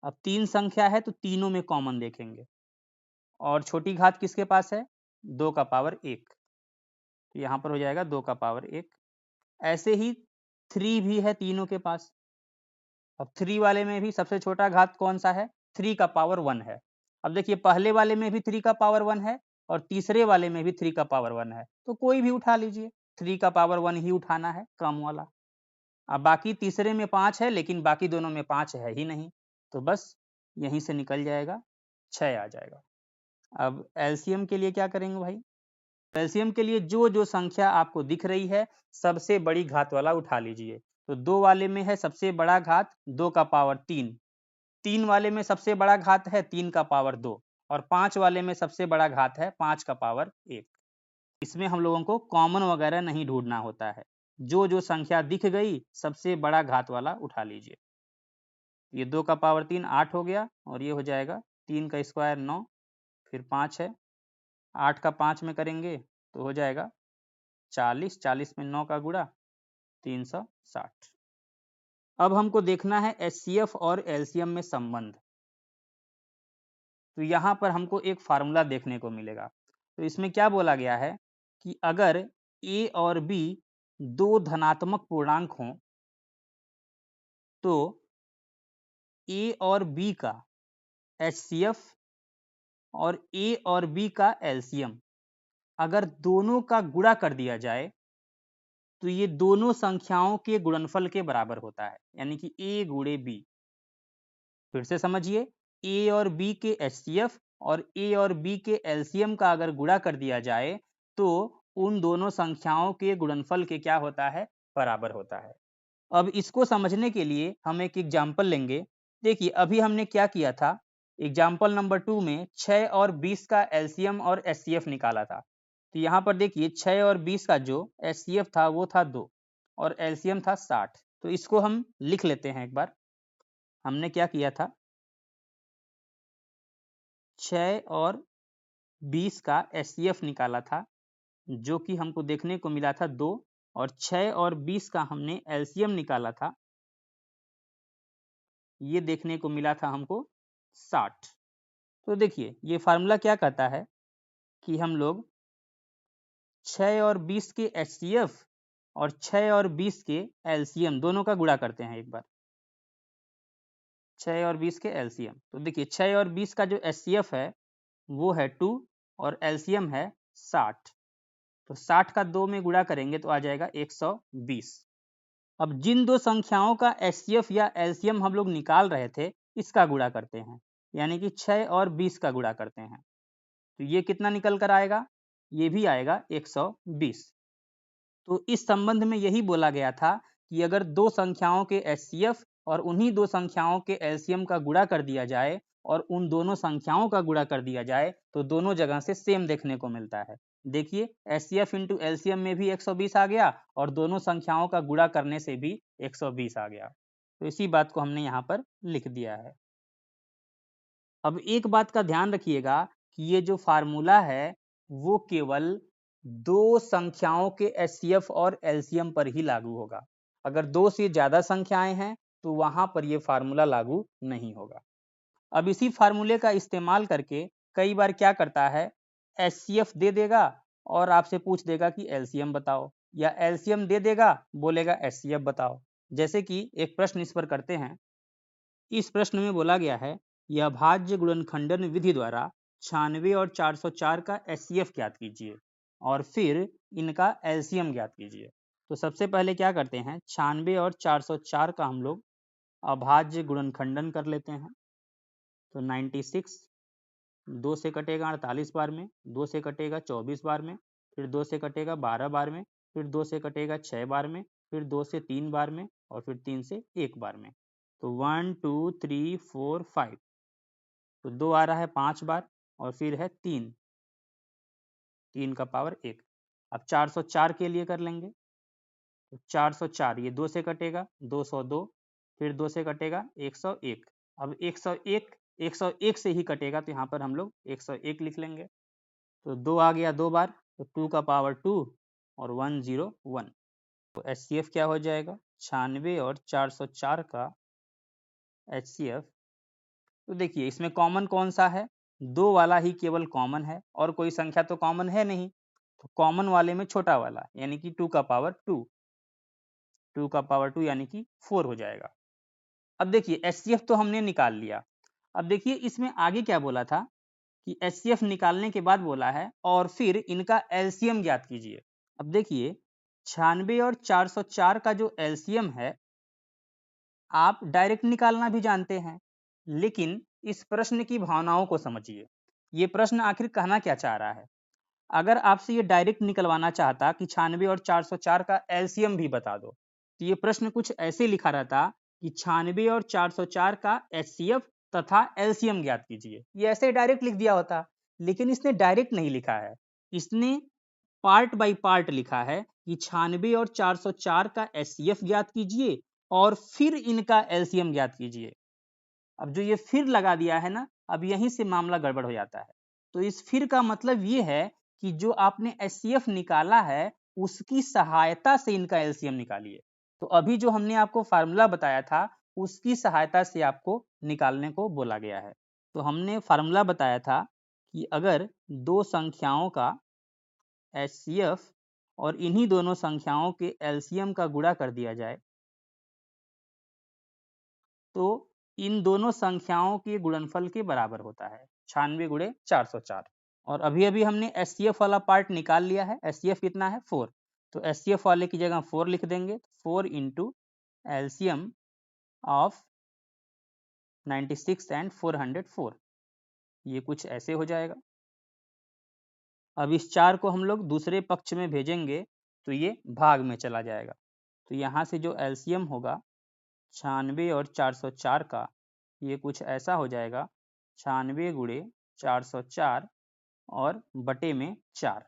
S2: अब 3 संख्या है तो तीनों में कॉमन देखेंगे, और छोटी घात किसके पास है? 2 का पावर 1। तो यहाँ पर हो जाएगा 2 का पावर 1। ऐसे ही 3 भी है तीनों के पास। अब 3 वाले में भी सबसे छोटा घात कौन सा है? 3 का पावर 1 है। अब देखिए पहले वाले में भी 3 का पावर 1 है, और तीसरे वाले में भी 3 का पावर 1 है, तो कोई भी उठा लीजिए, 3 का पावर 1 ही उठाना है, कम वाला। अब बाकी तीसरे में 5 है, लेकिन बाकी दोनों में 5 है ही नहीं, तो बस यहीं से निकल जाएगा, 6 आ जाएगा। अब एलसीएम के लिए क्या करेंगे भाई? एलसीएम के लिए जो जो संख्या आपको दिख रही है सबसे बड़ी घात वाला उठा लीजिए। तो 2 वाले में है सबसे बड़ा घात 2 का पावर 3, 3 वाले में सबसे बड़ा घात है 3 का पावर 2, और 5 वाले में सबसे बड़ा घात है 5 का पावर 1। इसमें हम लोगों को कॉमन वगैरह नहीं ढूंढना होता है, जो जो संख्या दिख गई सबसे बड़ा घात वाला उठा लीजिए। ये 2 का पावर 3 8 हो गया, और ये हो जाएगा 3 का स्क्वायर 9, फिर 5 है, 8 का 5 में करेंगे तो हो जाएगा 40, 40 में 9 का गुणा 360। अब हमको देखना है एचसीएफ और एलसीएम में संबंध। तो यहाँ पर हमको एक फार्मूला देखने को मिलेगा। तो इसमें क्या बोला गया है कि अगर ए और बी दो धनात्मक पूर्णांक हों तो ए और बी का एचसीएफ और ए और बी का एलसीएम अगर दोनों का गुणा कर दिया जाए तो ये दोनों संख्याओं के गुणनफल के बराबर होता है, यानी कि ए गुणे बी। फिर से समझिए, ए और बी के एचसीएफ और ए और बी के एलसीएम का अगर गुणा कर दिया जाए तो उन दोनों संख्याओं के गुणनफल के क्या होता है? बराबर होता है। अब इसको समझने के लिए हम एक एग्जाम्पल लेंगे। देखिए अभी हमने क्या किया था, एग्जाम्पल नंबर 2 में 6 और 20 का एलसीएम और एचसीएफ निकाला था। तो यहाँ पर देखिए 6 और 20 का जो एचसीएफ था वो था 2, और एलसीएम था 60। तो इसको हम लिख लेते हैं एक बार। हमने क्या किया था, 6 और 20 का एचसीएफ निकाला था, जो कि हमको देखने को मिला था 2, और 6 और 20 का हमने एलसीएम निकाला था, ये देखने को मिला था हमको 60। तो देखिए ये फार्मूला क्या कहता है कि हम लोग 6 और 20 के एचसीएफ और 6 और 20 के एलसीएम दोनों का गुणा करते हैं एक बार। 6 और 20 के एलसीएम, तो देखिए 6 और 20 का जो एचसीएफ है वो है 2, और एलसीएम है 60। तो 60 का 2 में गुणा करेंगे तो आ जाएगा 120। अब जिन दो संख्याओं का एचसीएफ या एलसीएम हम लोग निकाल रहे थे इसका गुणा करते हैं, यानी कि 6 और 20 का गुणा करते हैं। तो ये कितना निकल कर आएगा? ये भी आएगा 120। तो इस संबंध में यही बोला गया था कि अगर दो संख्याओं के एचसीएफ और उन्हीं दो संख्याओं के एलसीएम का गुणा कर दिया जाए और उन दोनों संख्याओं का गुणा कर दिया जाए तो दोनों जगह से सेम देखने को मिलता है। देखिए एचसीएफ इंटू एलसीएम में भी 120 आ गया, और दोनों संख्याओं का गुणा करने से भी 120 आ गया। तो इसी बात को हमने यहाँ पर लिख दिया है। अब एक बात का ध्यान रखिएगा कि ये जो फार्मूला है वो केवल
S1: दो संख्याओं के एचसीएफ और एलसीएम पर ही लागू होगा। अगर दो से ज्यादा संख्याएं हैं तो वहां पर यह फार्मूला लागू नहीं होगा। अब इसी फार्मूले का इस्तेमाल करके कई बार क्या करता है, एचसीएफ दे देगा और आपसे पूछ देगा कि एलसीएम बताओ, या एलसीएम दे देगा, बोलेगा एचसीएफ बताओ। जैसे कि एक प्रश्न इस पर करते हैं। इस प्रश्न में बोला गया है, यह भाज्य गुणनखंडन विधि द्वारा 96 और 404 का एचसीएफ ज्ञात कीजिए और फिर इनका एलसीएम ज्ञात कीजिए। तो सबसे पहले क्या करते हैं, 96 और 404 का हम लोग अभाज्य गुणनखंडन कर लेते हैं। तो 96 2 से कटेगा 48 बार में, 2 से कटेगा 24 बार में, फिर 2 से कटेगा 12 बार में, फिर 2 से कटेगा 6 बार में, फिर 2 से 3 बार में और फिर 3 से 1 बार में। तो 1 2 3 4 5, तो 2 आ रहा है 5 बार और फिर है 3, 3 का पावर 1। अब 404 के लिए कर लेंगे। तो 404 ये 2 से कटेगा 202, फिर 2 से कटेगा 101। अब 101 से ही कटेगा तो यहाँ पर हम लोग 101 लिख लेंगे। तो 2 आ गया 2 बार, तो 2 का पावर 2 और 101। तो एचसीएफ क्या हो जाएगा, 96 और 404 का एचसीएफ। तो देखिए इसमें कॉमन कौन सा है, 2 वाला ही केवल कॉमन है और कोई संख्या तो कॉमन है नहीं। तो कॉमन वाले में छोटा वाला यानी कि 2 का पावर 2, 2 का पावर 2 यानी कि 4 हो जाएगा। अब देखिए एचसीएफ तो हमने निकाल लिया। अब देखिए इसमें आगे क्या बोला था कि एचसीएफ निकालने के बाद बोला है और फिर इनका एलसीएम ज्ञात कीजिए। अब देखिए 96 और 404 का जो एलसीएम है आप डायरेक्ट निकालना भी जानते हैं, लेकिन इस प्रश्न की भावनाओं को समझिए। ये प्रश्न आखिर कहना क्या चाह रहा है। अगर आपसे ये डायरेक्ट निकलवाना चाहता कि 96 और 404 का एलसीएम भी बता दो, तो ये प्रश्न कुछ ऐसे लिखा रहता कि 96 और 404 का एचसीएफ तथा एलसीएम ज्ञात कीजिए। ये ऐसे डायरेक्ट लिख दिया होता, लेकिन इसने डायरेक्ट नहीं लिखा है, इसने पार्ट बाय पार्ट लिखा है कि 96 और 404 का एचसीएफ ज्ञात कीजिए और फिर इनका एलसीएम ज्ञात कीजिए। अब जो ये फिर लगा दिया है ना, अब यहीं से मामला गड़बड़ हो जाता है। तो इस फिर का मतलब ये है कि जो आपने एचसीएफ निकाला है उसकी सहायता से इनका एलसीएम निकालिए। तो अभी जो हमने आपको फार्मूला बताया था उसकी सहायता से आपको निकालने को बोला गया है। तो हमने फार्मूला बताया था कि अगर दो संख्याओं का एचसीएफ और इन्हीं दोनों संख्याओं के एलसीएम का गुणा कर दिया जाए तो इन दोनों संख्याओं के गुणनफल के बराबर होता है, 96 गुणे 404। और अभी अभी हमने एचसीएफ वाला पार्ट निकाल लिया है। एचसीएफ कितना है, 4। तो एचसीएफ वाले की जगह 4 लिख देंगे। 4 इंटू एलसीएम ऑफ 96 एंड 404, ये कुछ ऐसे हो जाएगा। अब इस 4 को हम लोग दूसरे पक्ष में भेजेंगे तो ये भाग में चला जाएगा। तो यहाँ से जो एलसीएम होगा 96 और 404 का, ये कुछ ऐसा हो जाएगा, 96 गुणे 404 और बटे में 4।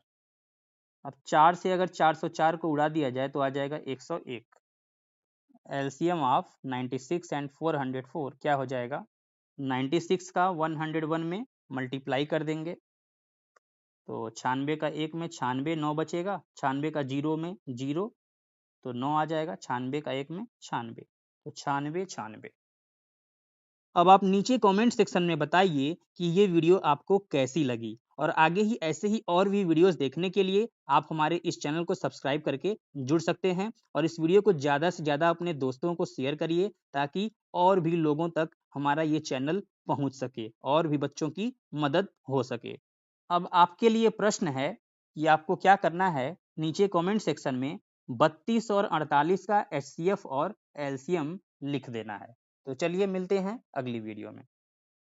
S1: अब 4 से अगर 404 को उड़ा दिया जाए तो आ जाएगा 101। एलसीएम ऑफ 96 एंड 404 क्या हो जाएगा, 96 का 101 में मल्टीप्लाई कर देंगे तो 96 का 1 में 96 9 बचेगा, 96 का 0 में 0 तो 9 आ जाएगा, 96 का 1 में 96, तो 96 96। अब आप नीचे कमेंट सेक्शन में बताइए कि ये वीडियो आपको कैसी लगी और आगे ही ऐसे ही और भी वीडियोस देखने के लिए आप हमारे इस चैनल को सब्सक्राइब करके जुड़ सकते हैं और इस वीडियो को ज़्यादा से ज़्यादा अपने दोस्तों को शेयर करिए ताकि और भी लोगों तक हमारा ये चैनल पहुंच सके और भी बच्चों की मदद हो सके। अब आपके लिए प्रश्न है कि आपको क्या करना है, नीचे कमेंट सेक्शन में 32 और 48 का एचसीएफ और एलसीएम लिख देना है। तो चलिए मिलते हैं अगली वीडियो में।